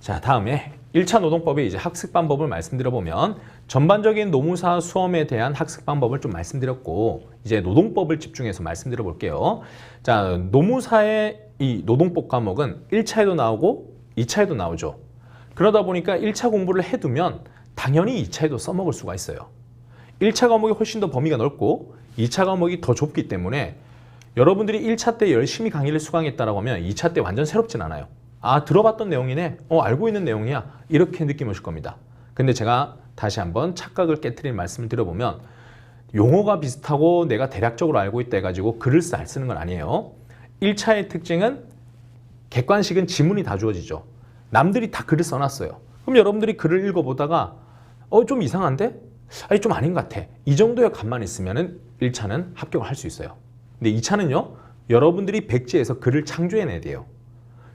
자, 다음에 1차 노동법의 이제 학습 방법을 말씀드려보면 전반적인 노무사 수험에 대한 학습 방법을 좀 말씀드렸고 이제 노동법을 집중해서 말씀드려 볼게요. 자, 노무사의 이 노동법 과목은 1차에도 나오고 2차에도 나오죠. 그러다 보니까 1차 공부를 해두면 당연히 2차에도 써먹을 수가 있어요. 1차 과목이 훨씬 더 범위가 넓고 2차 과목이 더 좁기 때문에 여러분들이 1차 때 열심히 강의를 수강했다라고 하면 2차 때 완전 새롭진 않아요. 들어봤던 내용이네. 알고 있는 내용이야. 이렇게 느낌 오실 겁니다. 근데 제가 다시 한번 착각을 깨트리는 말씀을 드려보면 용어가 비슷하고 내가 대략적으로 알고 있다 해가지고 글을 잘 쓰는 건 아니에요. 1차의 특징은 객관식은 지문이 다 주어지죠. 남들이 다 글을 써놨어요. 그럼 여러분들이 글을 읽어보다가 좀 이상한데? 아니 좀 아닌 것 같아. 이 정도의 감만 있으면 1차는 합격을 할 수 있어요. 근데 2차는요. 여러분들이 백지에서 글을 창조해내야 돼요.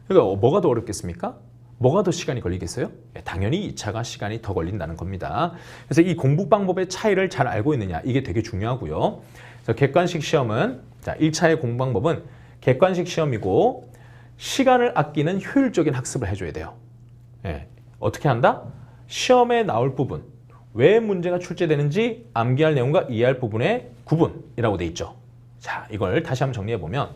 그러니까 뭐가 더 어렵겠습니까? 뭐가 더 시간이 걸리겠어요? 당연히 2차가 시간이 더 걸린다는 겁니다. 그래서 이 공부 방법의 차이를 잘 알고 있느냐 이게 되게 중요하고요. 그래서 객관식 시험은 1차의 공부 방법은 객관식 시험이고 시간을 아끼는 효율적인 학습을 해줘야 돼요. 어떻게 한다? 시험에 나올 부분 왜 문제가 출제되는지 암기할 내용과 이해할 부분의 구분이라고 돼 있죠. 자, 이걸 다시 한번 정리해보면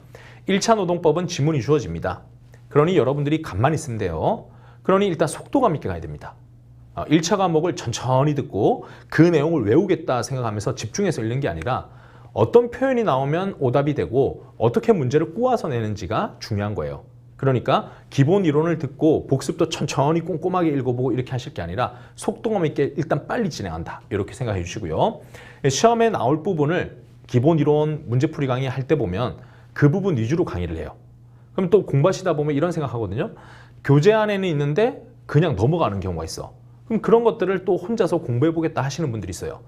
1차 노동법은 지문이 주어집니다. 그러니 여러분들이 감만 있으면 돼요. 그러니 일단 속도감 있게 가야 됩니다. 1차 과목을 천천히 듣고 그 내용을 외우겠다 생각하면서 집중해서 읽는 게 아니라 어떤 표현이 나오면 오답이 되고 어떻게 문제를 꼬아서 내는지가 중요한 거예요. 그러니까 기본 이론을 듣고 복습도 천천히 꼼꼼하게 읽어보고 이렇게 하실 게 아니라 속도감 있게 일단 빨리 진행한다. 이렇게 생각해 주시고요. 시험에 나올 부분을 기본 이론 문제풀이 강의 할 때 보면 그 부분 위주로 강의를 해요. 그럼 또 공부하시다 보면 이런 생각하거든요. 교재 안에는 있는데 그냥 넘어가는 경우가 있어. 그럼 그런 것들을 또 혼자서 공부해보겠다 하시는 분들이 있어요.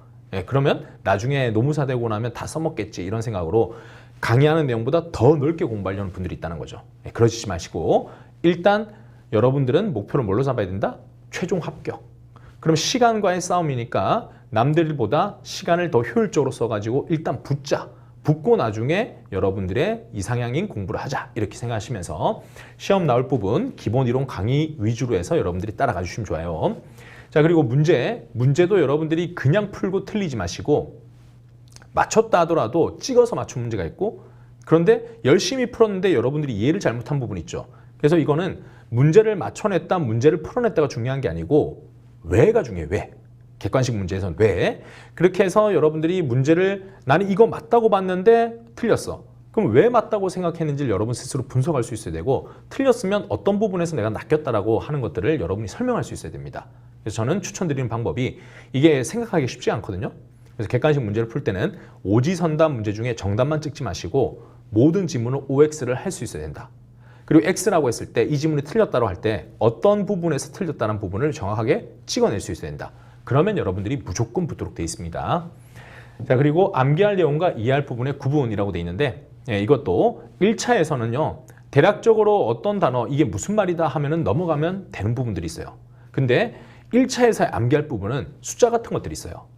그러면 나중에 노무사 되고 나면 다 써먹겠지 이런 생각으로 강의하는 내용보다 더 넓게 공부하려는 분들이 있다는 거죠. 그러시지 마시고 일단 여러분들은 목표를 뭘로 잡아야 된다? 최종 합격. 그럼 시간과의 싸움이니까 남들보다 시간을 더 효율적으로 써가지고 일단 붙고 나중에 여러분들의 이상향인 공부를 하자 이렇게 생각하시면서 시험 나올 부분 기본 이론 강의 위주로 해서 여러분들이 따라가 주시면 좋아요. 자, 그리고 문제도 여러분들이 그냥 풀고 틀리지 마시고 맞췄다 하더라도 찍어서 맞춘 문제가 있고 그런데 열심히 풀었는데 여러분들이 이해를 잘못한 부분이 있죠. 그래서 이거는 문제를 맞춰냈다, 문제를 풀어냈다가 중요한 게 아니고 왜가 중요해요. 왜? 객관식 문제에서는 왜? 그렇게 해서 여러분들이 문제를 나는 이거 맞다고 봤는데 틀렸어. 그럼 왜 맞다고 생각했는지를 여러분 스스로 분석할 수 있어야 되고 틀렸으면 어떤 부분에서 내가 낚였다라고 하는 것들을 여러분이 설명할 수 있어야 됩니다. 그래서 저는 추천드리는 방법이 이게 생각하기 쉽지 않거든요. 그래서 객관식 문제를 풀 때는 오지선답 문제 중에 정답만 찍지 마시고 모든 지문을 OX를 할 수 있어야 된다. 그리고 X라고 했을 때 이 지문이 틀렸다고 할 때 어떤 부분에서 틀렸다는 부분을 정확하게 찍어낼 수 있어야 된다. 그러면 여러분들이 무조건 붙도록 되어 있습니다. 자, 그리고 암기할 내용과 이해할 부분의 구분이라고 되어 있는데 이것도 1차에서는요. 대략적으로 어떤 단어 이게 무슨 말이다 하면은 넘어가면 되는 부분들이 있어요. 근데 1차에서 암기할 부분은 숫자 같은 것들이 있어요.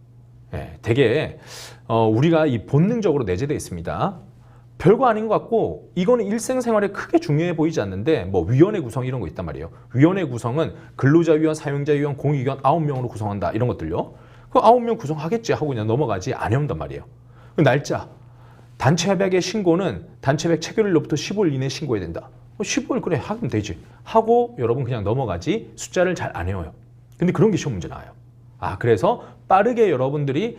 되게 우리가 이 본능적으로 내재되어 있습니다. 별거 아닌 것 같고 이거는 일생생활에 크게 중요해 보이지 않는데 뭐 위원회 구성 이런 거 있단 말이에요. 위원회 구성은 근로자위원, 사용자위원, 공익위원 9명으로 구성한다 이런 것들요. 그 9명 구성하겠지 하고 그냥 넘어가지 안 해온단 말이에요. 그 날짜 단체 협약의 신고는 단체 협약 체결일로부터 15일 이내에 신고해야 된다. 15일 그래 하면 되지 하고 여러분 그냥 넘어가지 숫자를 잘 안 외워요. 근데 그런 게 시험 문제 나와요. 그래서 빠르게 여러분들이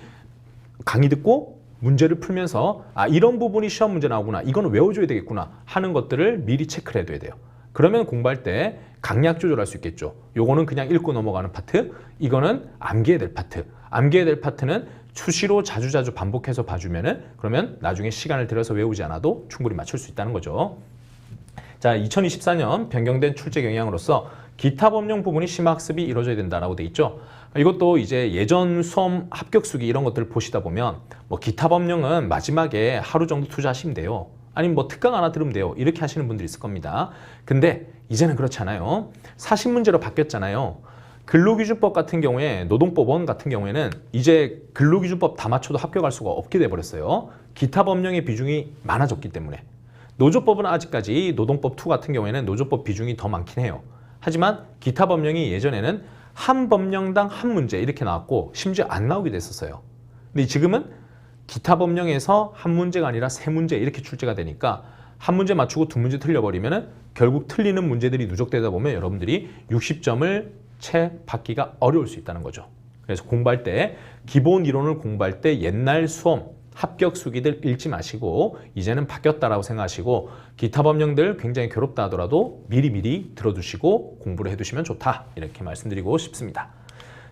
강의 듣고 문제를 풀면서 이런 부분이 시험 문제 나오구나 이거는 외워줘야 되겠구나 하는 것들을 미리 체크를 해둬야 돼요. 그러면 공부할 때 강약 조절할 수 있겠죠. 요거는 그냥 읽고 넘어가는 파트, 이거는 암기해야 될 파트. 암기해야 될 파트는 수시로 자주자주 반복해서 봐주면은 그러면 나중에 시간을 들여서 외우지 않아도 충분히 맞출 수 있다는 거죠. 자, 2024년 변경된 출제 경향으로서 기타 법령 부분이 심화학습이 이루어져야 된다라고 돼 있죠. 이것도 이제 예전 수험 합격수기 이런 것들을 보시다 보면 뭐 기타 법령은 마지막에 하루 정도 투자하시면 돼요. 아니면 뭐 특강 하나 들으면 돼요. 이렇게 하시는 분들이 있을 겁니다. 근데 이제는 그렇지 않아요. 사실 문제로 바뀌었잖아요. 근로기준법 같은 경우에 노동법원 같은 경우에는 이제 근로기준법 다 맞춰도 합격할 수가 없게 돼버렸어요. 기타 법령의 비중이 많아졌기 때문에. 노조법은 아직까지 노동법 2 같은 경우에는 노조법 비중이 더 많긴 해요. 하지만 기타 법령이 예전에는 한 법령당 한 문제 이렇게 나왔고 심지어 안 나오게 됐었어요. 근데 지금은 기타 법령에서 한 문제가 아니라 3문제 이렇게 출제가 되니까 한 문제 맞추고 2문제 틀려버리면은 결국 틀리는 문제들이 누적되다 보면 여러분들이 60점을 채 받기가 어려울 수 있다는 거죠. 그래서 공부할 때 기본 이론을 공부할 때 옛날 수험 합격 수기들 읽지 마시고 이제는 바뀌었다라고 생각하시고 기타 법령들 굉장히 괴롭다 하더라도 미리미리 들어두시고 공부를 해두시면 좋다 이렇게 말씀드리고 싶습니다.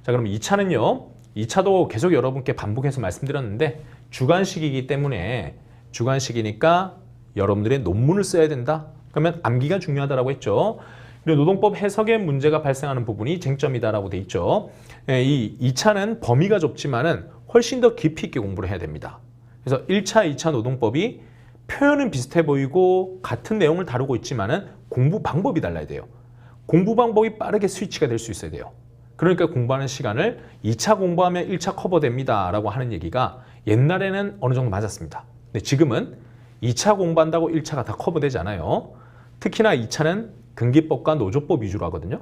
자, 그럼 2차는요. 2차도 계속 여러분께 반복해서 말씀드렸는데 주관식이기 때문에 주관식이니까 여러분들의 논문을 써야 된다. 그러면 암기가 중요하다고 했죠. 그리고 노동법 해석에 문제가 발생하는 부분이 쟁점이다라고 돼 있죠. 이 2차는 범위가 좁지만은 훨씬 더 깊이 있게 공부를 해야 됩니다. 그래서 1차, 2차 노동법이 표현은 비슷해 보이고 같은 내용을 다루고 있지만은 공부 방법이 달라야 돼요. 공부 방법이 빠르게 스위치가 될 수 있어야 돼요. 그러니까 공부하는 시간을 2차 공부하면 1차 커버됩니다 라고 하는 얘기가 옛날에는 어느 정도 맞았습니다. 근데 지금은 2차 공부한다고 1차가 다 커버되지 않아요. 특히나 2차는 근기법과 노조법 위주로 하거든요.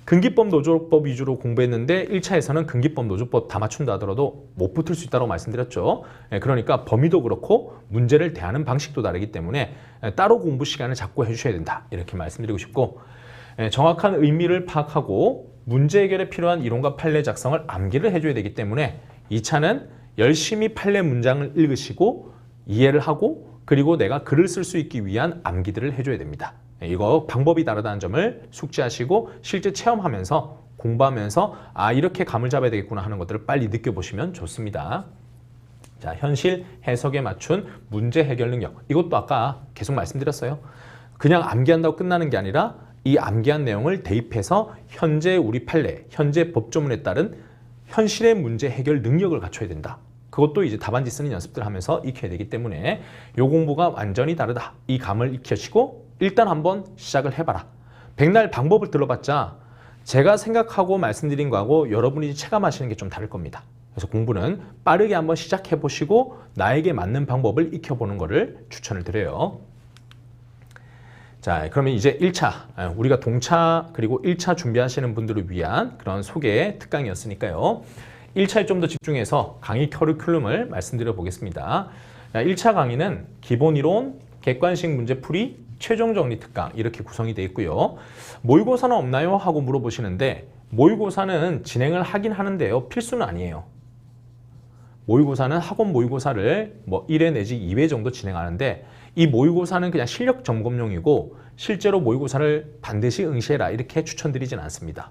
근기법, 노조법 위주로 공부했는데 1차에서는 근기법, 노조법 다 맞춘다 하더라도 못 붙을 수 있다고 말씀드렸죠. 그러니까 범위도 그렇고 문제를 대하는 방식도 다르기 때문에 따로 공부 시간을 잡고 해주셔야 된다. 이렇게 말씀드리고 싶고 정확한 의미를 파악하고 문제 해결에 필요한 이론과 판례 작성을 암기를 해줘야 되기 때문에 2차는 열심히 판례 문장을 읽으시고 이해를 하고 그리고 내가 글을 쓸 수 있기 위한 암기들을 해줘야 됩니다. 이거 방법이 다르다는 점을 숙지하시고 실제 체험하면서 공부하면서 이렇게 감을 잡아야 되겠구나 하는 것들을 빨리 느껴보시면 좋습니다. 자, 현실 해석에 맞춘 문제 해결 능력. 이것도 아까 계속 말씀드렸어요. 그냥 암기한다고 끝나는 게 아니라 이 암기한 내용을 대입해서 현재 우리 판례, 현재 법조문에 따른 현실의 문제 해결 능력을 갖춰야 된다. 그것도 이제 답안지 쓰는 연습들 하면서 익혀야 되기 때문에 요 공부가 완전히 다르다. 이 감을 익히시고 일단 한번 시작을 해봐라. 백날 방법을 들어봤자 제가 생각하고 말씀드린 거하고 여러분이 체감하시는 게 좀 다를 겁니다. 그래서 공부는 빠르게 한번 시작해보시고 나에게 맞는 방법을 익혀보는 거를 추천을 드려요. 자, 그러면 이제 1차, 우리가 동차 그리고 1차 준비하시는 분들을 위한 그런 소개 특강이었으니까요. 1차에 좀 더 집중해서 강의 커리큘럼을 말씀드려 보겠습니다. 1차 강의는 기본이론, 객관식 문제풀이, 최종 정리 특강 이렇게 구성이 되어 있고요. 모의고사는 없나요? 하고 물어보시는데 모의고사는 진행을 하긴 하는데요. 필수는 아니에요. 모의고사는 학원 모의고사를 뭐 1회 내지 2회 정도 진행하는데 이 모의고사는 그냥 실력 점검용이고 실제로 모의고사를 반드시 응시해라 이렇게 추천드리진 않습니다.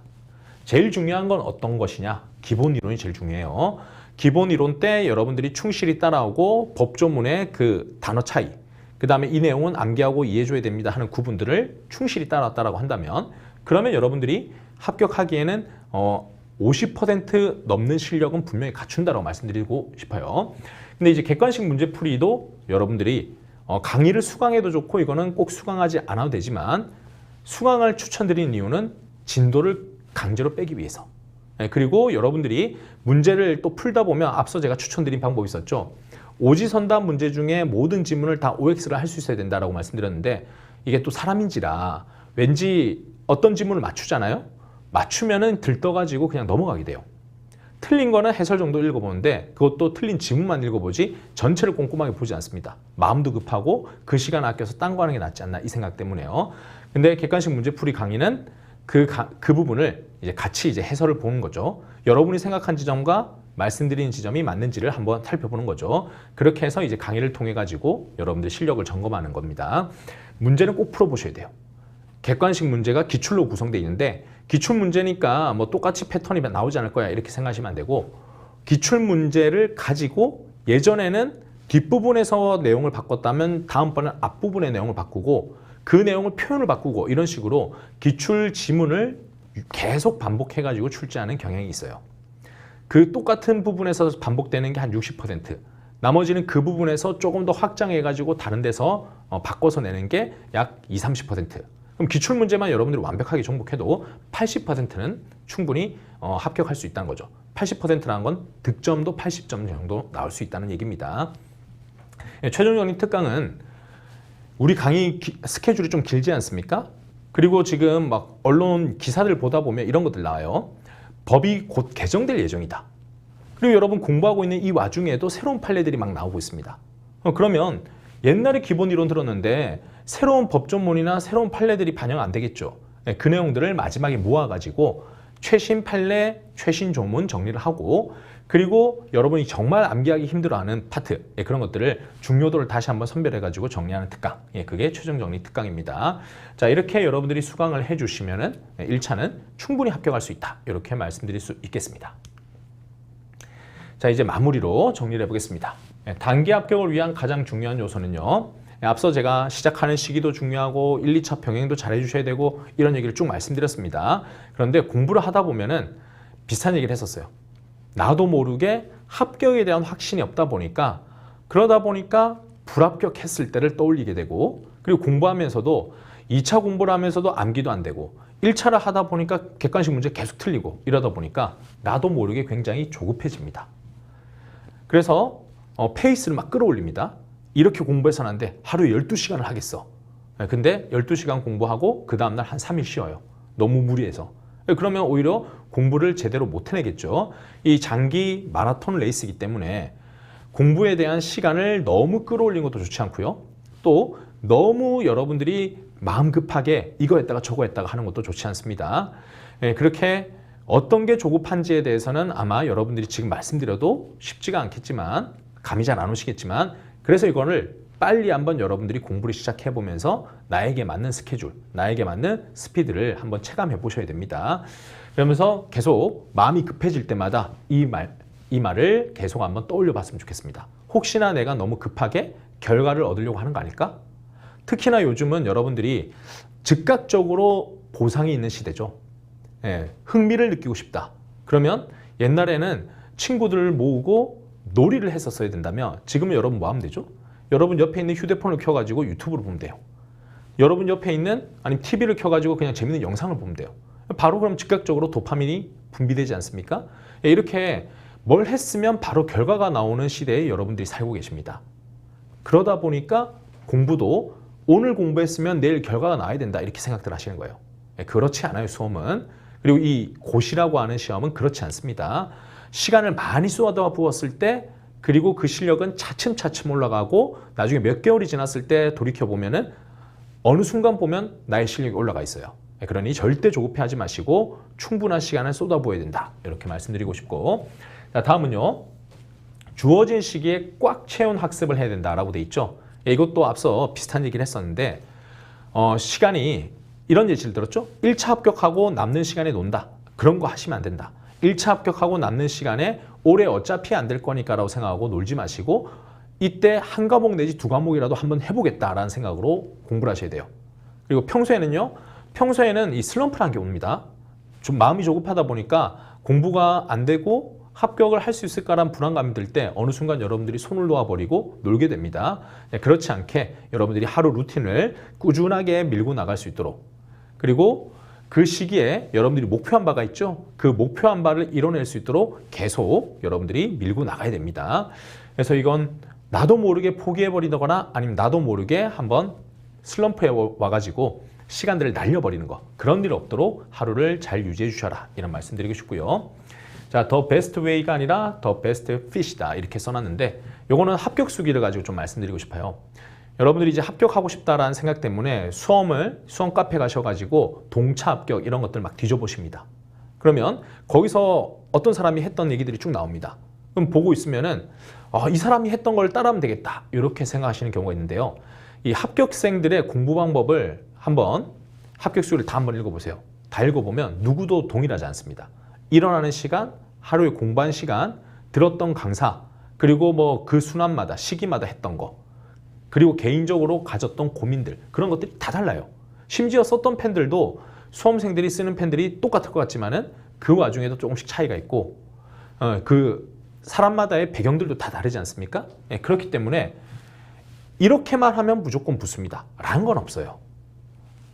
제일 중요한 건 어떤 것이냐? 기본 이론이 제일 중요해요. 기본 이론 때 여러분들이 충실히 따라오고 법조문의 그 단어 차이, 그 다음에 이 내용은 암기하고 이해해줘야 됩니다 하는 구분들을 충실히 따라왔다라고 한다면 그러면 여러분들이 합격하기에는 50% 넘는 실력은 분명히 갖춘다라고 말씀드리고 싶어요. 근데 이제 객관식 문제풀이도 여러분들이 강의를 수강해도 좋고 이거는 꼭 수강하지 않아도 되지만 수강을 추천드리는 이유는 진도를 강제로 빼기 위해서. 그리고 여러분들이 문제를 또 풀다 보면 앞서 제가 추천드린 방법이 있었죠. 오지선답 문제 중에 모든 지문을 다 OX를 할 수 있어야 된다라고 말씀드렸는데 이게 또 사람인지라 왠지 어떤 지문을 맞추잖아요. 맞추면은 들떠가지고 그냥 넘어가게 돼요. 틀린 거는 해설 정도 읽어보는데 그것도 틀린 지문만 읽어보지 전체를 꼼꼼하게 보지 않습니다. 마음도 급하고 그 시간 아껴서 딴 거 하는 게 낫지 않나 이 생각 때문에요. 근데 객관식 문제풀이 강의는 그 부분을 이제 같이 이제 해설을 보는 거죠. 여러분이 생각한 지점과 말씀드리는 지점이 맞는지를 한번 살펴보는 거죠. 그렇게 해서 이제 강의를 통해 가지고 여러분들 실력을 점검하는 겁니다. 문제는 꼭 풀어보셔야 돼요. 객관식 문제가 기출로 구성되어 있는데 기출 문제니까 뭐 똑같이 패턴이 나오지 않을 거야 이렇게 생각하시면 안 되고 기출 문제를 가지고 예전에는 뒷부분에서 내용을 바꿨다면 다음번엔 앞부분의 내용을 바꾸고 그 내용을 표현을 바꾸고 이런 식으로 기출 지문을 계속 반복해 가지고 출제하는 경향이 있어요. 그 똑같은 부분에서 반복되는 게 한 60%, 나머지는 그 부분에서 조금 더 확장해 가지고 다른 데서 바꿔서 내는 게 약 20-30%. 그럼 기출문제만 여러분들이 완벽하게 정복해도 80%는 충분히 합격할 수 있다는 거죠. 80%라는 건 득점도 80점 정도 나올 수 있다는 얘기입니다. 최종 정리 특강은 우리 강의 스케줄이 좀 길지 않습니까? 그리고 지금 막 언론 기사들 보다 보면 이런 것들 나와요. 법이 곧 개정될 예정이다. 그리고 여러분 공부하고 있는 이 와중에도 새로운 판례들이 막 나오고 있습니다. 그러면 옛날에 기본 이론 들었는데 새로운 법조문이나 새로운 판례들이 반영 안 되겠죠. 그 내용들을 마지막에 모아가지고 최신 판례, 최신 조문 정리를 하고 그리고 여러분이 정말 암기하기 힘들어하는 파트 그런 것들을 중요도를 다시 한번 선별해가지고 정리하는 특강 그게 최종 정리 특강입니다. 자 이렇게 여러분들이 수강을 해주시면은 1차는 충분히 합격할 수 있다 이렇게 말씀드릴 수 있겠습니다. 자 이제 마무리로 정리를 해보겠습니다. 단기 합격을 위한 가장 중요한 요소는요. 앞서 제가 시작하는 시기도 중요하고 1, 2차 병행도 잘 해주셔야 되고 이런 얘기를 쭉 말씀드렸습니다. 그런데 공부를 하다 보면은 비슷한 얘기를 했었어요. 나도 모르게 합격에 대한 확신이 없다 보니까 그러다 보니까 불합격했을 때를 떠올리게 되고 그리고 공부하면서도 2차 공부를 하면서도 암기도 안 되고 1차를 하다 보니까 객관식 문제 계속 틀리고 이러다 보니까 나도 모르게 굉장히 조급해집니다. 그래서 페이스를 막 끌어올립니다. 이렇게 공부해서는 안 돼. 하루에 12시간을 하겠어. 근데 12시간 공부하고 그 다음날 한 3일 쉬어요. 너무 무리해서. 그러면 오히려 공부를 제대로 못 해내겠죠. 이 장기 마라톤 레이스이기 때문에 공부에 대한 시간을 너무 끌어올린 것도 좋지 않고요. 또 너무 여러분들이 마음 급하게 이거 했다가 저거 했다가 하는 것도 좋지 않습니다. 그렇게 어떤 게 조급한지에 대해서는 아마 여러분들이 지금 말씀드려도 쉽지가 않겠지만 감이 잘 안 오시겠지만 그래서 이거를 빨리 한번 여러분들이 공부를 시작해 보면서 나에게 맞는 스케줄, 나에게 맞는 스피드를 한번 체감해 보셔야 됩니다. 그러면서 계속 마음이 급해질 때마다 이 말을 계속 한번 떠올려 봤으면 좋겠습니다. 혹시나 내가 너무 급하게 결과를 얻으려고 하는 거 아닐까? 특히나 요즘은 여러분들이 즉각적으로 보상이 있는 시대죠. 흥미를 느끼고 싶다. 그러면 옛날에는 친구들을 모으고 놀이를 했었어야 된다면 지금은 여러분 뭐 하면 되죠? 여러분 옆에 있는 휴대폰을 켜가지고 유튜브를 보면 돼요. 여러분 옆에 있는 아니면 TV를 켜가지고 그냥 재밌는 영상을 보면 돼요. 바로 그럼 즉각적으로 도파민이 분비되지 않습니까? 이렇게 뭘 했으면 바로 결과가 나오는 시대에 여러분들이 살고 계십니다. 그러다 보니까 공부도 오늘 공부했으면 내일 결과가 나와야 된다 이렇게 생각들 하시는 거예요. 그렇지 않아요, 수험은. 그리고 이 고시라고 하는 시험은 그렇지 않습니다. 시간을 많이 쏟아 부었을 때 그리고 그 실력은 차츰차츰 올라가고 나중에 몇 개월이 지났을 때 돌이켜보면은 어느 순간 보면 나의 실력이 올라가 있어요. 그러니 절대 조급해하지 마시고 충분한 시간을 쏟아부어야 된다. 이렇게 말씀드리고 싶고 자, 다음은요. 주어진 시기에 꽉 채운 학습을 해야 된다라고 돼 있죠. 이것도 앞서 비슷한 얘기를 했었는데 시간이 이런 예시를 들었죠. 1차 합격하고 남는 시간에 논다. 그런 거 하시면 안 된다. 1차 합격하고 남는 시간에 올해 어차피 안 될 거니까라고 생각하고 놀지 마시고 이때 한 과목 내지 두 과목이라도 한번 해보겠다라는 생각으로 공부를 하셔야 돼요. 그리고 평소에는 이 슬럼프라는 게 옵니다. 좀 마음이 조급하다 보니까 공부가 안 되고 합격을 할 수 있을까라는 불안감이 들 때 어느 순간 여러분들이 손을 놓아버리고 놀게 됩니다. 그렇지 않게 여러분들이 하루 루틴을 꾸준하게 밀고 나갈 수 있도록, 그리고 그 시기에 여러분들이 목표한 바가 있죠. 그 목표한 바를 이뤄낼 수 있도록 계속 여러분들이 밀고 나가야 됩니다. 그래서 이건 나도 모르게 포기해버리거나 아니면 나도 모르게 한번 슬럼프에 와가지고 시간들을 날려버리는 거, 그런 일 없도록 하루를 잘 유지해 주셔라, 이런 말씀 드리고 싶고요. 자, 더 베스트 웨이가 아니라 더 베스트 핏이다, 이렇게 써놨는데 요거는 합격 수기를 가지고 좀 말씀드리고 싶어요. 여러분들이 이제 합격하고 싶다라는 생각 때문에 수험 카페 가셔가지고 동차 합격 이런 것들 막 뒤져보십니다. 그러면 거기서 어떤 사람이 했던 얘기들이 쭉 나옵니다. 그럼 보고 있으면은 이 사람이 했던 걸 따라하면 되겠다, 이렇게 생각하시는 경우가 있는데요. 이 합격생들의 공부 방법을 한번 합격 수기를 다 한번 읽어보세요. 다 읽어보면 누구도 동일하지 않습니다. 일어나는 시간, 하루에 공부한 시간, 들었던 강사, 그리고 뭐 그 순환마다 시기마다 했던 거, 그리고 개인적으로 가졌던 고민들, 그런 것들이 다 달라요. 심지어 썼던 펜들도 수험생들이 쓰는 펜들이 똑같을 것 같지만은 그 와중에도 조금씩 차이가 있고 그 사람마다의 배경들도 다 다르지 않습니까? 그렇기 때문에 이렇게만 하면 무조건 붙습니다 라는 건 없어요.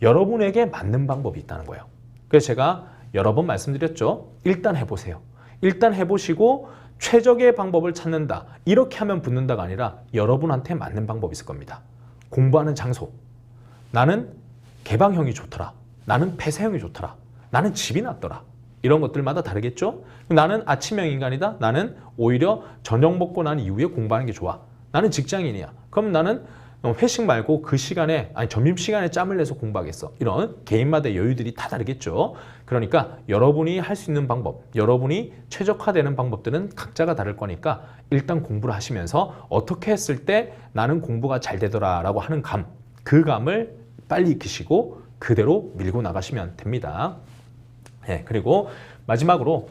여러분에게 맞는 방법이 있다는 거예요. 그래서 제가 여러 번 말씀드렸죠. 일단 해보세요. 일단 해보시고 최적의 방법을 찾는다, 이렇게 하면 붙는다가 아니라 여러분한테 맞는 방법이 있을 겁니다. 공부하는 장소, 나는 개방형이 좋더라, 나는 폐쇄형이 좋더라, 나는 집이 낫더라, 이런 것들마다 다르겠죠. 나는 아침형 인간이다, 나는 오히려 저녁 먹고 난 이후에 공부하는 게 좋아, 나는 직장인이야, 그럼 나는 회식 말고 그 시간에, 아니 점심시간에 짬을 내서 공부하겠어, 이런 개인마다의 여유들이 다 다르겠죠. 그러니까 여러분이 할 수 있는 방법, 여러분이 최적화되는 방법들은 각자가 다를 거니까 일단 공부를 하시면서 어떻게 했을 때 나는 공부가 잘 되더라 라고 하는 감, 그 감을 빨리 익히시고 그대로 밀고 나가시면 됩니다. 그리고 마지막으로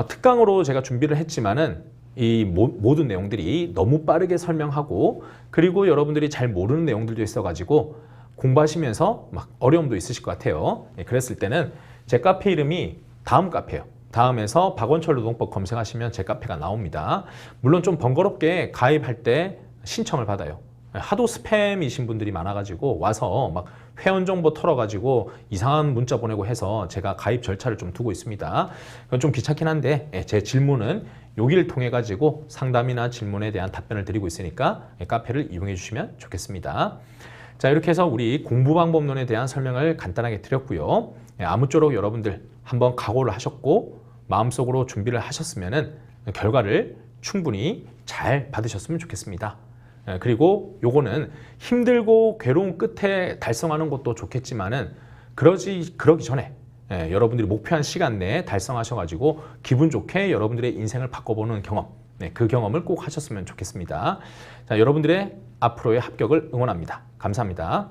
특강으로 제가 준비를 했지만은 이 모든 내용들이 너무 빠르게 설명하고, 그리고 여러분들이 잘 모르는 내용들도 있어가지고 공부하시면서 막 어려움도 있으실 것 같아요. 그랬을 때는 제 카페 이름이 다음 카페예요. 다음에서 박원철 노동법 검색하시면 제 카페가 나옵니다. 물론 좀 번거롭게 가입할 때 신청을 받아요. 하도 스팸이신 분들이 많아가지고 와서 막 회원 정보 털어가지고 이상한 문자 보내고 해서 제가 가입 절차를 좀 두고 있습니다. 그건 좀 귀찮긴 한데 제 질문은 여기를 통해 가지고 상담이나 질문에 대한 답변을 드리고 있으니까 카페를 이용해 주시면 좋겠습니다. 자, 이렇게 해서 우리 공부 방법론에 대한 설명을 간단하게 드렸고요. 아무쪼록 여러분들 한번 각오를 하셨고 마음속으로 준비를 하셨으면은 결과를 충분히 잘 받으셨으면 좋겠습니다. 그리고 요거는 힘들고 괴로운 끝에 달성하는 것도 좋겠지만은 그러기 전에 여러분들이 목표한 시간 내에 달성하셔가지고 기분 좋게 여러분들의 인생을 바꿔보는 경험, 그 경험을 꼭 하셨으면 좋겠습니다. 자, 여러분들의 앞으로의 합격을 응원합니다. 감사합니다.